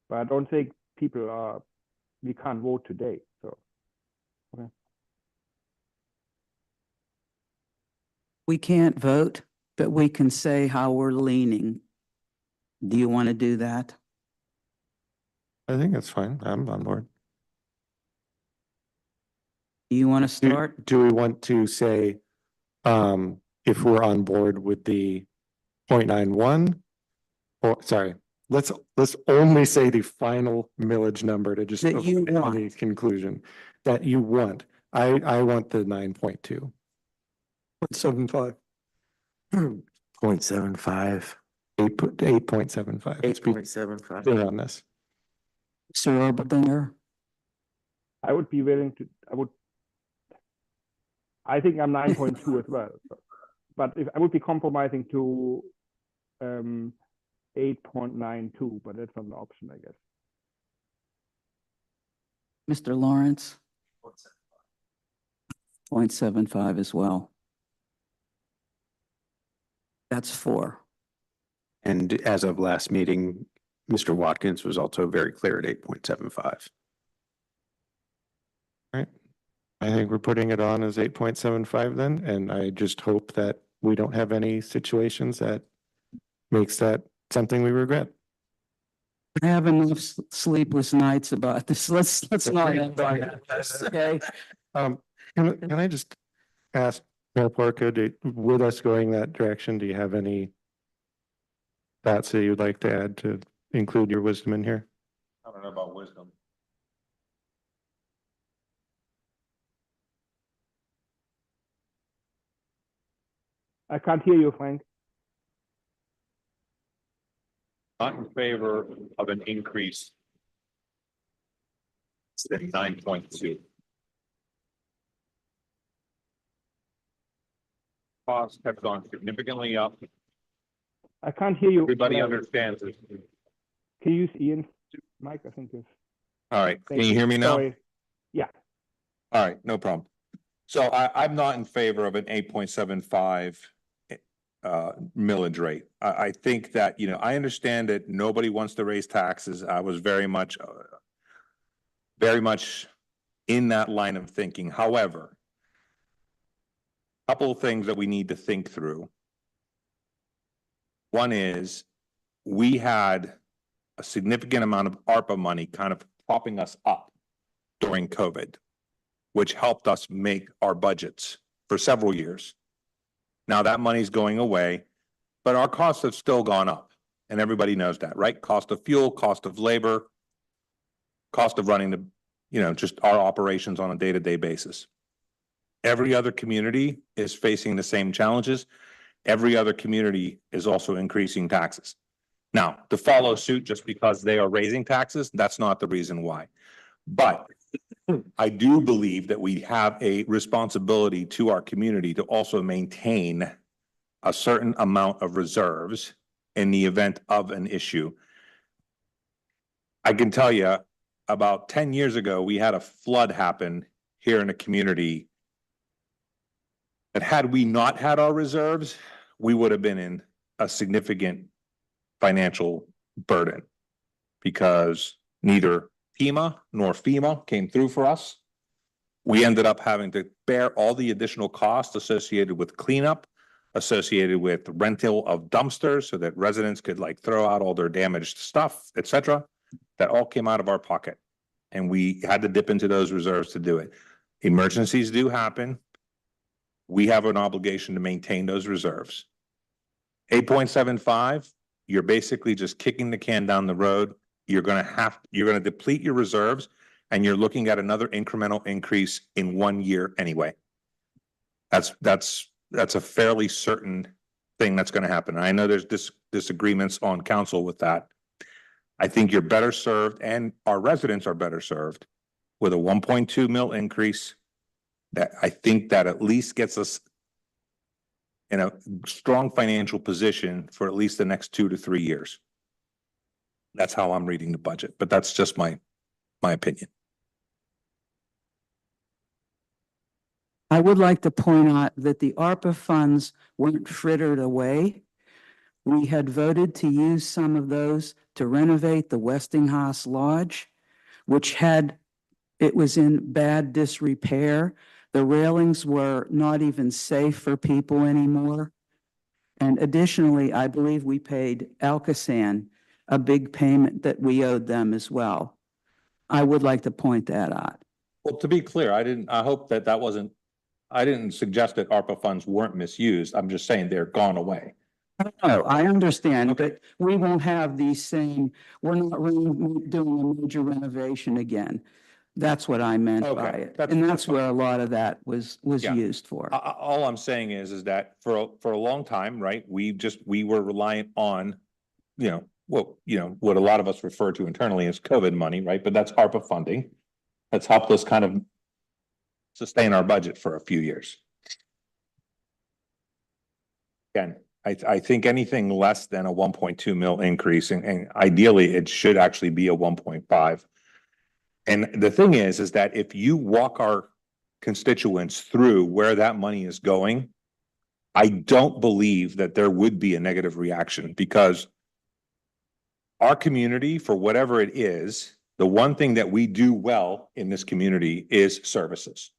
But I don't think we can't vote today, so. Okay. We can't vote, but we can say how we're leaning. Do you want to do that? I think that's fine. I'm on board. Do you want to start? Do we want to say, if we're on board with the 0.91? Or sorry, let's only say the final millage number to just That you avoid want. any conclusion that you want. I want the 9.2. 0.75. 0.75, 8.75. Let's be 8.75. clear on this. Mr. Erbaldinger? I would be willing to, I think I'm 9.2 as well. But if I would be compromising to 8.92, but that's not an option, I guess. Mr. Lawrence? 0.75 as well. That's 4. And as of last meeting, Mr. Watkins was also very clear at 8.75. Right. I think we're putting it on as 8.75 then, and I just hope that we don't have any situations that makes that something we regret. I have enough sleepless nights about this. Let's not end on this, okay? Can I just ask Mayor Porco, with us going that direction, do you have any thoughts that you'd like to add to include your wisdom in here? I don't know about wisdom. I can't hear you, Frank. Not in favor of an increase. 9.2. costs have gone significantly up. I can't hear you. Everybody well. understands this. Can you use Ian's mic? I think it's. All right, can Thank you hear me now? Sorry. Yeah. All right, no problem. So I'm not in favor of an 8.75 millage rate. I think that, you know, I understand that nobody wants to raise taxes. I was very much in that line of thinking. However, a couple of things that we need to think through. One is we had a significant amount of ARPA money kind of propping us up during COVID, which helped us make our budgets for several years. Now that money's going away, but our costs have still gone up. And everybody knows that, right? Cost of fuel, cost of labor, cost of running the, you know, just our operations on a day-to-day basis. Every other community is facing the same challenges. Every other community is also increasing taxes. Now, to follow suit just because they are raising taxes, that's not the reason why. But I do believe that we have a responsibility to our community to also maintain a certain amount of reserves in the event of an issue. I can tell you about 10 years ago, we had a flood happen here in the community. And had we not had our reserves, we would have been in a significant financial burden because neither FEMA nor FEMA came through for us. We ended up having to bear all the additional costs associated with cleanup, associated with rental of dumpsters so that residents could like throw out all their damaged stuff, etc. That all came out of our pocket. And we had to dip into those reserves to do it. Emergencies do happen. We have an obligation to maintain those reserves. 8.75, you're basically just kicking the can down the road. You're going to deplete your reserves and you're looking at another incremental increase in 1 year anyway. That's a fairly certain thing that's going to happen. And I know there's disagreements on council with that. I think you're better served and our residents are better served with a 1.2 mil increase that I think that at least gets us in a strong financial position for at least the next 2 to 3 years. That's how I'm reading the budget, but that's just my opinion. I would like to point out that the ARPA funds weren't frittered away. We had voted to use some of those to renovate the Westinghouse Lodge, which it was in bad disrepair. The railings were not even safe for people anymore. And additionally, I believe we paid Alcosan a big payment that we owed them as well. I would like to point that out. Well, to be clear, I hope that wasn't, I didn't suggest that ARPA funds weren't misused. I'm just saying they're gone away. No, I understand, but we won't have these same, we're not doing a major renovation again. That's what I meant by Okay, it. that's- And that's that's where a lot of that was Yeah. used for. All I'm saying is that for a long time, right, we were reliant on, what a lot of us refer to internally as COVID money, right? But that's ARPA funding. That's helped us kind of sustain our budget for a few years. Again, I think anything less than a 1.2 mil increase, and ideally it should actually be a 1.5. And the thing is that if you walk our constituents through where that money is going, I don't believe that there would be a negative reaction because our community, for whatever it is, the one thing that we do well in this community is services.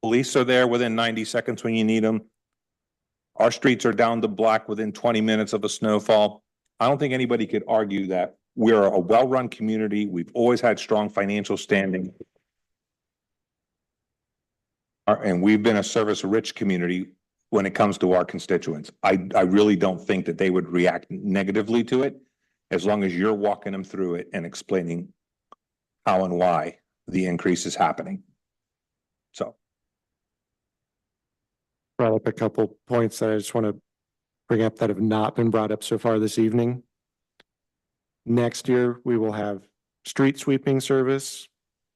Police are there within 90 seconds when you need them. Our streets are down to black within 20 minutes of a snowfall. I don't think anybody could argue that we're a well-run community. We've always had strong financial standing. And we've been a service-rich community when it comes to our constituents. I really don't think that they would react negatively to it as long as you're walking them through it and explaining how and why the increase is happening. So. Brought up a couple points that I just want to bring up that have not been brought up so far this evening. Next year, we will have street sweeping service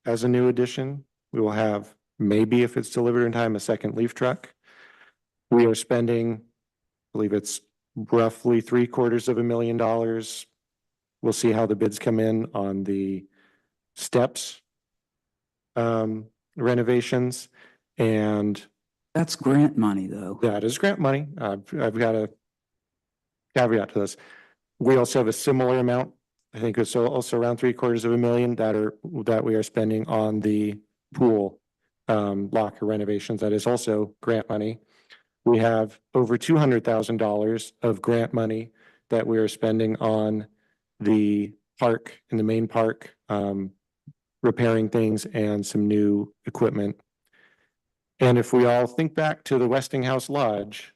as a new addition. We will have maybe if it's delivered in time, a second leaf truck. We are spending, I believe it's roughly $750,000. We'll see how the bids come in on the steps renovations, and That's grant money, though. that is grant money. I've got a caveat to this. We also have a similar amount. I think it's also around $750,000 that we are spending on the pool locker renovations. That is also grant money. We have over $200,000 of grant money that we are spending on the park, in the main park, repairing things and some new equipment. And if we all think back to the Westinghouse Lodge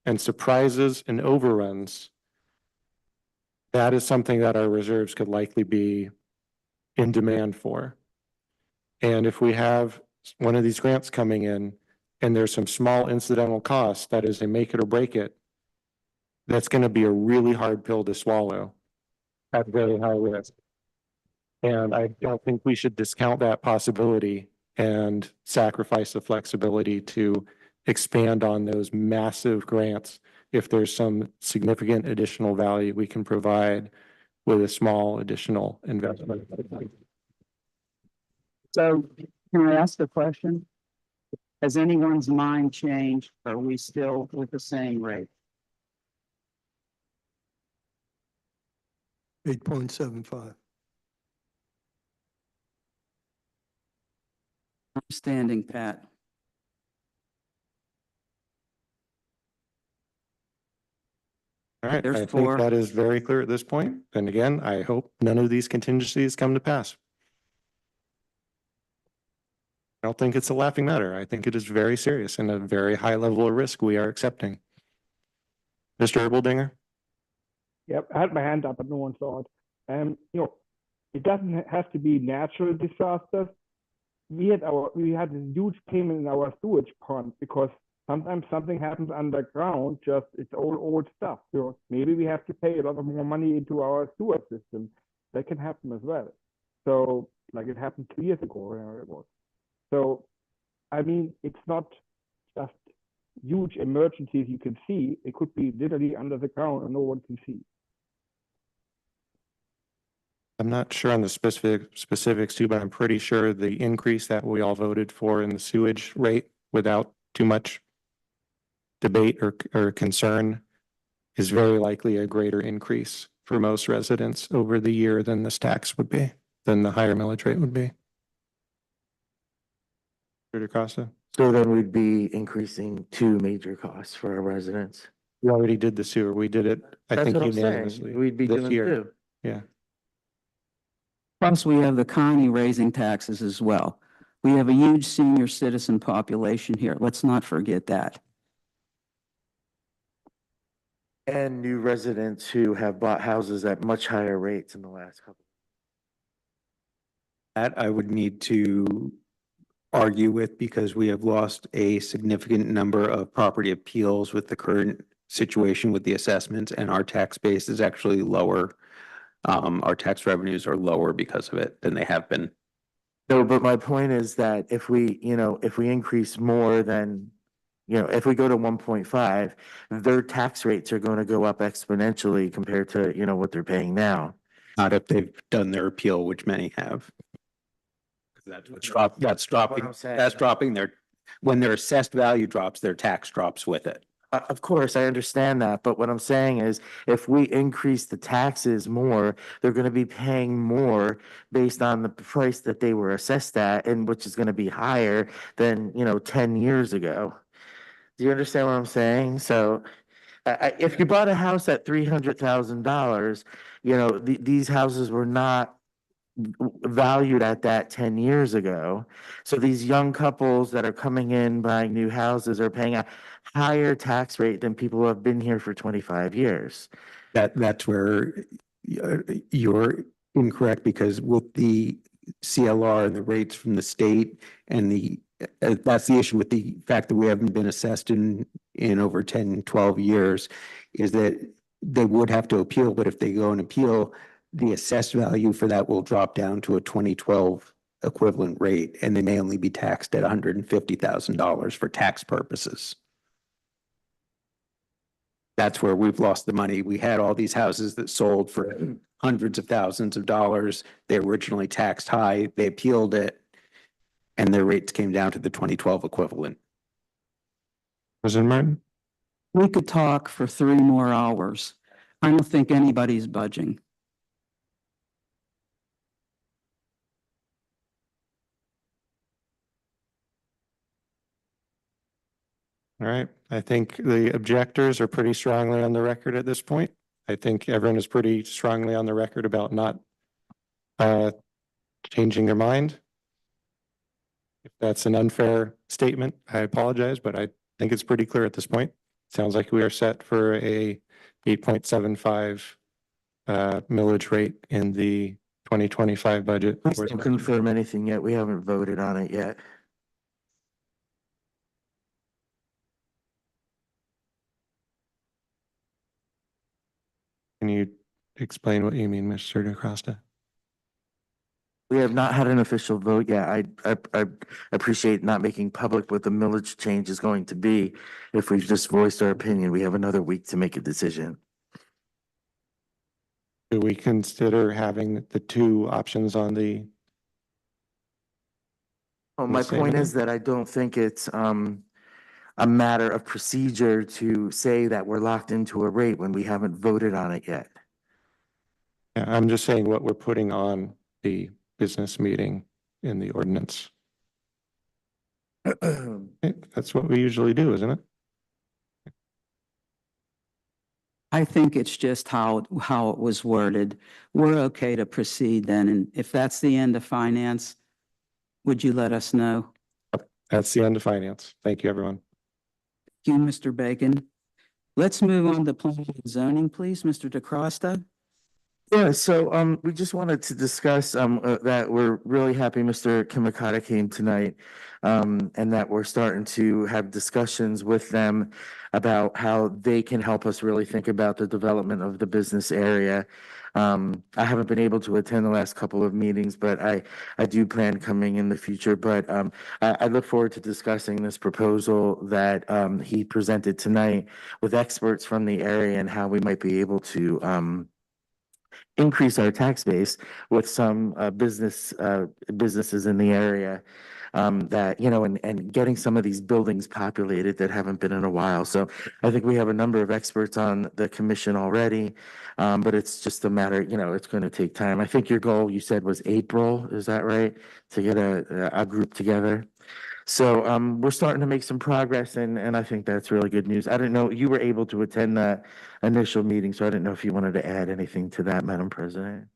and surprises and overruns, that is something that our reserves could likely be in demand for. And if we have one of these grants coming in and there's some small incidental costs, that is a make it or break it, that's going to be a really hard pill to swallow at very high risk. And I don't think we should discount that possibility and sacrifice the flexibility to expand on those massive grants if there's some significant additional value we can provide with a small additional investment. So can I ask the question? Has anyone's mind changed? Are we still with the same rate? 8.75. I'm standing pat. All right, There's I think four. that is very clear at this point. And again, I hope none of these contingencies come to pass. I don't think it's a laughing matter. I think it is very serious and a very high level of risk we are accepting. Mr. Erboldinger? Yep, I had my hand up, but no one saw it. It doesn't have to be natural disasters. We had a huge payment in our sewage pond because sometimes something happens underground, just it's old stuff. So maybe we have to pay a lot of more money into our sewer system. That can happen as well. So like it happened 2 years ago, wherever it was. So, I mean, it's not just huge emergencies you can see. It could be literally under the ground and no one can see. I'm not sure on the specifics too, but I'm pretty sure the increase that we all voted for in the sewage rate without too much debate or concern is very likely a greater increase for most residents over the year than this tax would be, than the higher millage rate would be. Mr. Costa? So then we'd be increasing two major costs for our residents. We already did the sewer. We did it, I That's think what I'm saying. unanimously. We'd be this doing year. two. Yeah. Plus, we have the county raising taxes as well. We have a huge senior citizen population here. Let's not forget that. And new residents who have bought houses at much higher rates in the last couple. That I would need to argue with because we have lost a significant number of property appeals with the current situation with the assessments, and our tax base is actually lower. Our tax revenues are lower because of it than they have been. No, but my point is that if we increase more than, if we go to 1.5, their tax rates are going to go up exponentially compared to, what they're paying now. Not if they've done their appeal, which many have. That's dropping their, when their assessed value drops, their tax drops with it. Of course, I understand that, but what I'm saying is if we increase the taxes more, they're going to be paying more based on the price that they were assessed at, and which is going to be higher than, 10 years ago. Do you understand what I'm saying? So if you bought a house at $300,000, these houses were not valued at that 10 years ago. So these young couples that are coming in buying new houses are paying a higher tax rate than people who have been here for 25 years. That's where you're incorrect, because with the CLR and the rates from the state and that's the issue with the fact that we haven't been assessed in over 10, 12 years, is that they would have to appeal, but if they go and appeal, the assessed value for that will drop down to a 2012 equivalent rate, and they may only be taxed at $150,000 for tax purposes. That's where we've lost the money. We had all these houses that sold for hundreds of thousands of dollars. They were originally taxed high. They appealed it, and their rates came down to the 2012 equivalent. President Martin? We could talk for 3 more hours. I don't think anybody's budging. All right, I think the objectors are pretty strongly on the record at this point. I think everyone is pretty strongly on the record about not changing their mind. If that's an unfair statement, I apologize, but I think it's pretty clear at this point. Sounds like we are set for a 8.75 millage rate in the 2025 budget. I can't confirm anything yet. We haven't voted on it yet. Can you explain what you mean, Mr. DeCosta? We have not had an official vote yet. I appreciate not making public what the millage change is going to be. If we've just voiced our opinion, we have another week to make a decision. Do we consider having the 2 options on the? Well, my point is that I don't think it's a matter of procedure to say that we're locked into a rate when we haven't voted on it yet. Yeah, I'm just saying what we're putting on the business meeting in the ordinance. That's what we usually do, isn't it? I think it's just how it was worded. We're okay to proceed then, and if that's the end of finance, would you let us know? That's the end of finance. Thank you, everyone. Thank you, Mr. Bacon. Let's move on to planning and zoning, please, Mr. DeCosta. Yeah, so we just wanted to discuss that we're really happy Mr. Kimikata came tonight, and that we're starting to have discussions with them about how they can help us really think about the development of the business area. I haven't been able to attend the last couple of meetings, but I do plan coming in the future. But I look forward to discussing this proposal that he presented tonight with experts from the area and how we might be able to increase our tax base with some businesses in the area that, you know, and getting some of these buildings populated that haven't been in a while. So I think we have a number of experts on the commission already, but it's just a matter, you know, it's going to take time. I think your goal, you said, was April, is that right? To get a group together. So we're starting to make some progress, and I think that's really good news. I didn't know you were able to attend that initial meeting, so I didn't know if you wanted to add anything to that, Madam President.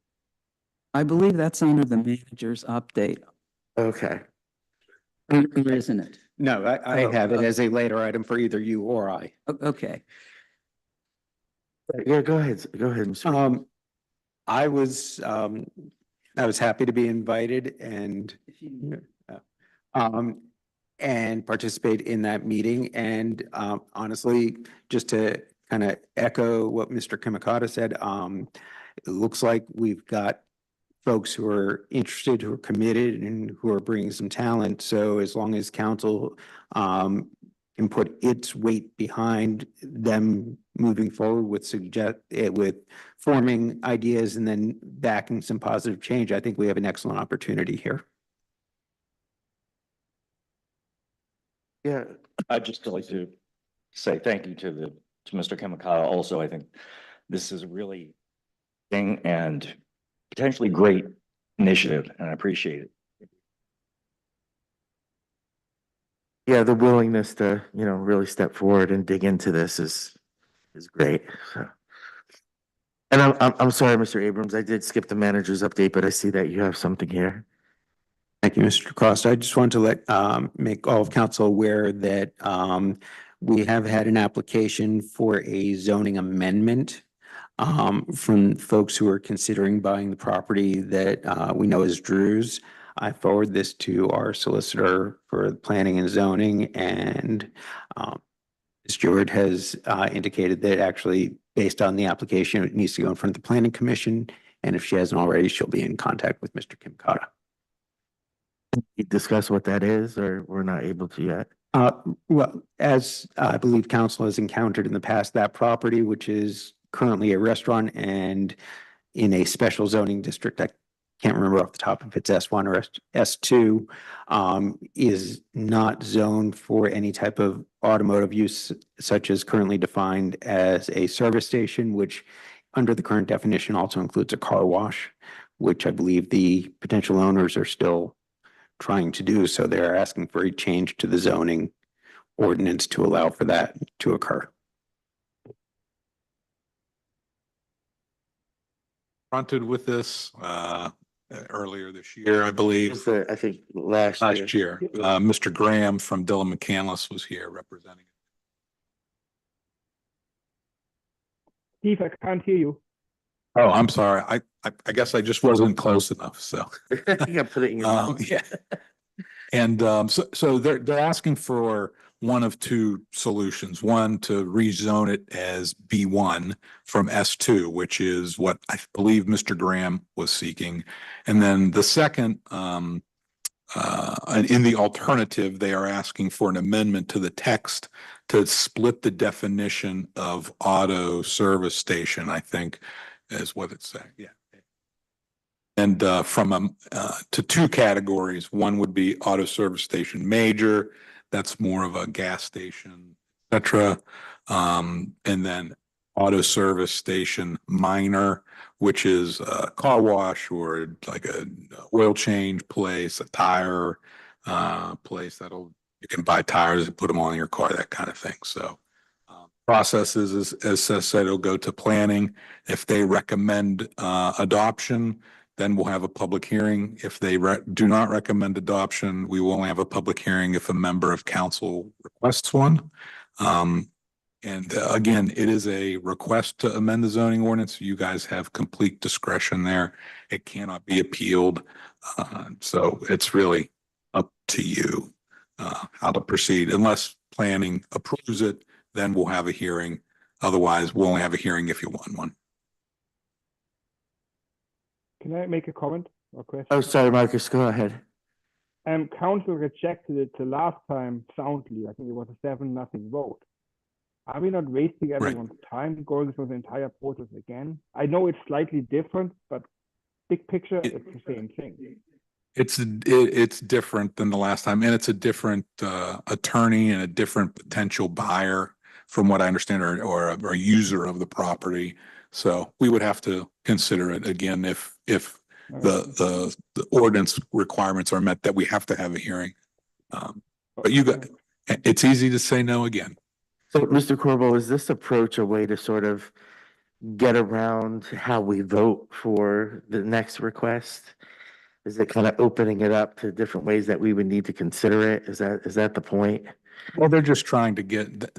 I believe that's under the manager's update, Okay. isn't it? No, I have it as a later item for either you or I. Okay. Yeah, go ahead. Go ahead, Mr. I was happy to be invited and participate in that meeting. And honestly, just to kind of echo what Mr. Kimikata said, it looks like we've got folks who are interested, who are committed, and who are bringing some talent. So as long as council can put its weight behind them moving forward with forming ideas and then backing some positive change, I think we have an excellent opportunity here. Yeah, I'd just like to say thank you to Mr. Kimikata. Also, I think this is a really thing and potentially great initiative, and I appreciate it. yeah, the willingness to, you know, really step forward and dig into this is great. So. And I'm sorry, Mr. Abrams, I did skip the manager's update, but I see that you have something here. Thank you, Mr. Costa. I just want to make all of council aware that we have had an application for a zoning amendment from folks who are considering buying the property that we know is Drew's. I forward this to our solicitor for planning and zoning, and Ms. Stewart has indicated that actually, based on the application, it needs to go in front of the planning commission. And if she hasn't already, she'll be in contact with Mr. Kimikata. we discuss what that is, or we're not able to yet? Well, as I believe council has encountered in the past, that property, which is currently a restaurant and in a special zoning district, I can't remember off the top if it's S1 or S2, is not zoned for any type of automotive use such as currently defined as a service station, which under the current definition also includes a car wash, which I believe the potential owners are still trying to do. So they're asking for a change to the zoning ordinance to allow for that to occur. Fronted with this earlier this year, I believe. Is there, I think last year. Mr. Graham from Dillon McCandless was here representing. Steve, I can't hear you. Oh, I'm sorry. I guess I just wasn't close enough, so. Yeah, put it in your mouth. Yeah. And so they're asking for one of two solutions. One, to rezone it as B1 from S2, which is what I believe Mr. Graham was seeking. And then the second, in the alternative, they are asking for an amendment to the text to split the definition of auto service station, I think is what it's saying. Yeah. And from to two categories. One would be auto service station major. That's more of a gas station, et cetera. And then auto service station minor, which is a car wash or like a oil change place, a tire place you can buy tires and put them on your car, that kind of thing. So process is, as Seth said, it'll go to planning. If they recommend adoption, then we'll have a public hearing. If they do not recommend adoption, we will only have a public hearing if a member of council requests one. And again, it is a request to amend the zoning ordinance. You guys have complete discretion there. It cannot be appealed. So it's really up to you how to proceed. Unless planning approves it, then we'll have a hearing. Otherwise, we'll only have a hearing if you want one. Can I make a comment or question? Oh, sorry, Marcus, go ahead. Council rejected it the last time soundly. I think it was a 7-0 vote. Are we not wasting everyone's time going through the entire process again? I know it's slightly different, but big picture, it's the same thing. It's different than the last time, and it's a different attorney and a different potential buyer, from what I understand, or a user of the property. So we would have to consider it again if the ordinance requirements are met, that we have to have a hearing. But it's easy to say no again. So, Mr. Corbo, is this approach a way to sort of get around how we vote for the next request? Is it kind of opening it up to different ways that we would need to consider it? Is that the point? Well, they're just trying to get,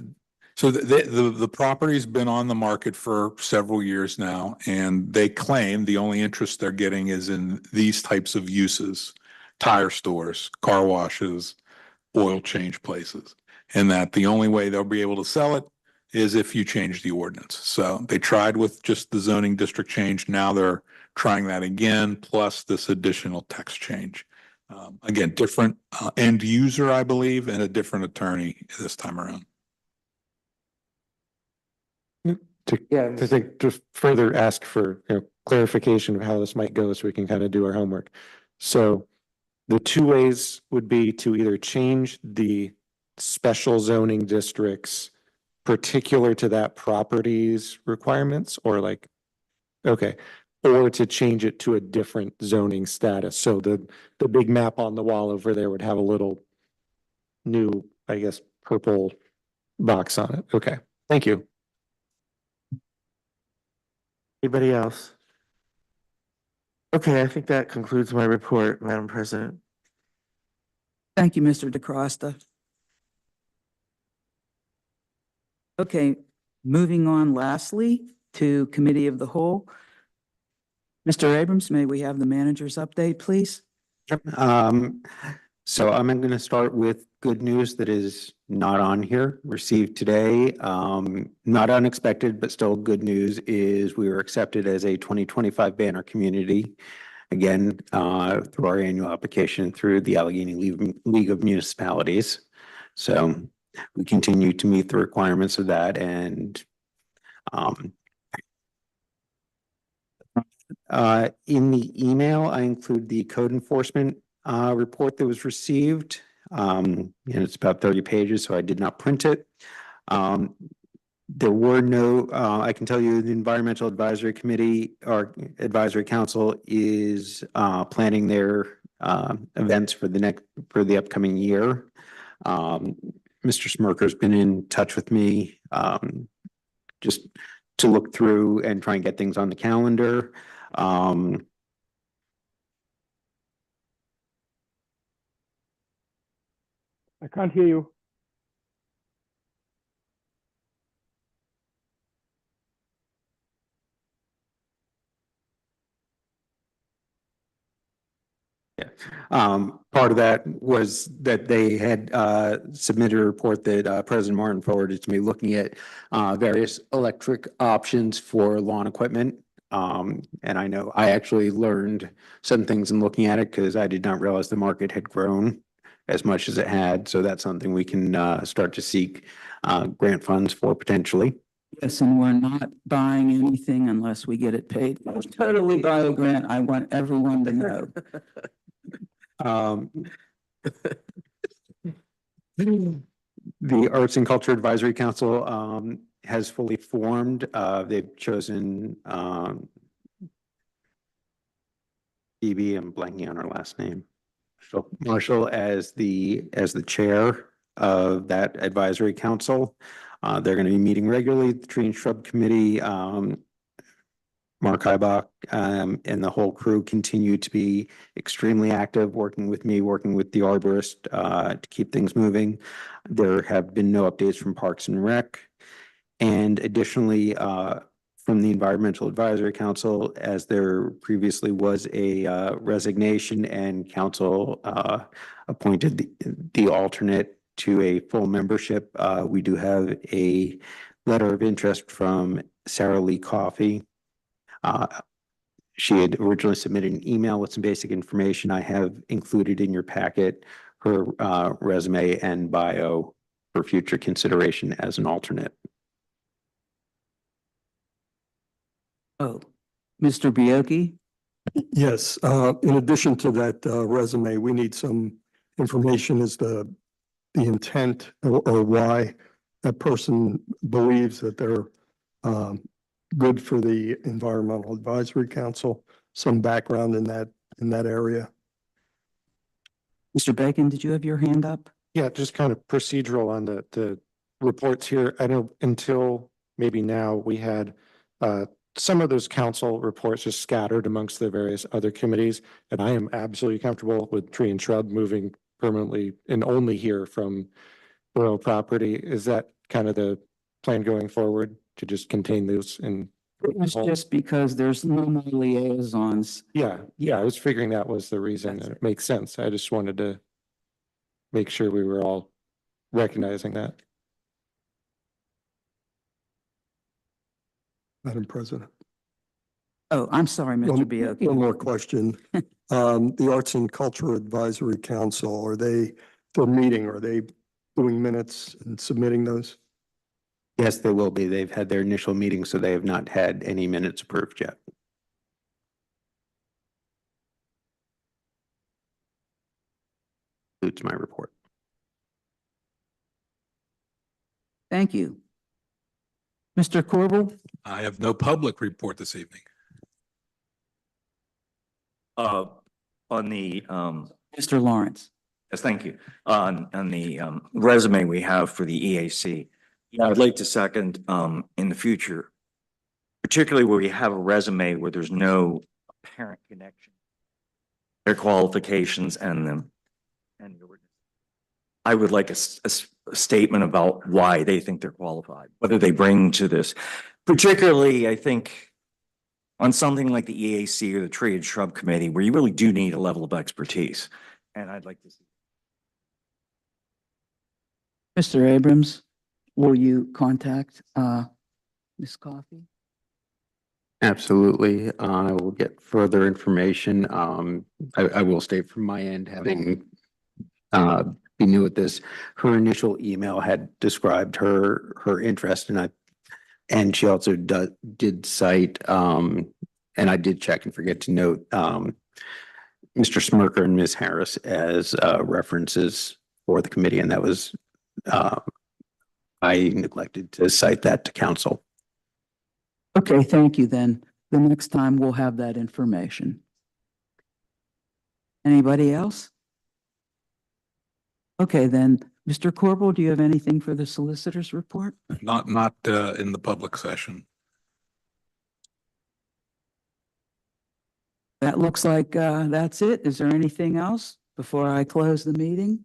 so the property's been on the market for several years now, and they claim the only interest they're getting is in these types of uses: tire stores, car washes, oil change places, and that the only way they'll be able to sell it is if you change the ordinance. So they tried with just the zoning district change. Now they're trying that again, plus this additional text change. Again, different end user, I believe, and a different attorney this time around. To further ask for clarification of how this might go, so we can kind of do our homework. So the two ways would be to either change the special zoning districts particular to that property's requirements, or or to change it to a different zoning status. So the big map on the wall over there would have a little new, I guess, purple box on it. Okay, thank you. Anybody else? Okay, I think that concludes my report, Madam President. Thank you, Mr. DeCosta. Okay, moving on lastly to Committee of the Whole. Mr. Abrams, may we have the manager's update, please? So I'm going to start with good news that is not on here, received today. Not unexpected, but still good news is we were accepted as a 2025 Banner Community again, through our annual application through the Allegheny League of Municipalities. So we continue to meet the requirements of that and in the email, I include the code enforcement report that was received. And it's about 30 pages, so I did not print it. There were no, I can tell you the Environmental Advisory Committee or Advisory Council is planning their events for the upcoming year. Mr. Smirker's been in touch with me just to look through and try and get things on the calendar. I can't hear you. Part of that was that they had submitted a report that President Martin forwarded to me looking at various electric options for lawn equipment. And I know I actually learned some things in looking at it because I did not realize the market had grown as much as it had. So that's something we can start to seek grant funds for potentially. Yes, and we're not buying anything unless we get it paid. Totally by the grant. I want everyone to know. The Arts and Culture Advisory Council has fully formed. They've chosen Phoebe, I'm blanking on her last name. Marshall as the chair of that advisory council. They're going to be meeting regularly. The Tree and Shrub Committee, Mark Hybach, and the whole crew continue to be extremely active, working with me, working with the arborist to keep things moving. There have been no updates from Parks and Rec. And additionally, from the Environmental Advisory Council, as there previously was a resignation and council appointed the alternate to a full membership, we do have a letter of interest from Sarah Lee Coffey. She had originally submitted an email with some basic information. I have included in your packet her resume and bio for future consideration as an alternate. Oh, Mr. Bioki? Yes, in addition to that resume, we need some information as to the intent or why that person believes that they're good for the Environmental Advisory Council, some background in that area. Mr. Bacon, did you have your hand up? Yeah, just kind of procedural on the reports here. I know until maybe now, we had some of those council reports just scattered amongst the various other committees. And I am absolutely comfortable with Tree and Shrub moving permanently and only hear from borough property. Is that kind of the plan going forward to just contain those in? It was just because there's no more liaisons. Yeah, I was figuring that was the reason. And it makes sense. I just wanted to make sure we were all recognizing that. Madam President. Oh, I'm sorry, Mr. Bioki. One more question. The Arts and Culture Advisory Council, they're meeting, are they doing minutes and submitting those? Yes, they will be. They've had their initial meeting, so they have not had any minutes approved yet. Concludes my report. Thank you. Mr. Corbel? I have no public report this evening. On the, Mr. Lawrence? yes, thank you. On the resume we have for the EAC, yeah, I'd like to second in the future, particularly where we have a resume where there's no apparent connection, their qualifications and them. And I would like a statement about why they think they're qualified, what do they bring to this? Particularly, I think, on something like the EAC or the Tree and Shrub Committee, where you really do need a level of expertise. And I'd like to see. Mr. Abrams, will you contact Ms. Coffey? Absolutely. I will get further information. I will state from my end, having be new at this, her initial email had described her interest and she also did cite, and I did check and forget to note, Mr. Smirker and Ms. Harris as references for the committee, and that was, I neglected to cite that to council. Okay, thank you then. The next time we'll have that information. Anybody else? Okay, then, Mr. Corbel, do you have anything for the solicitor's report? Not in the public session. That looks like that's it. Is there anything else before I close the meeting?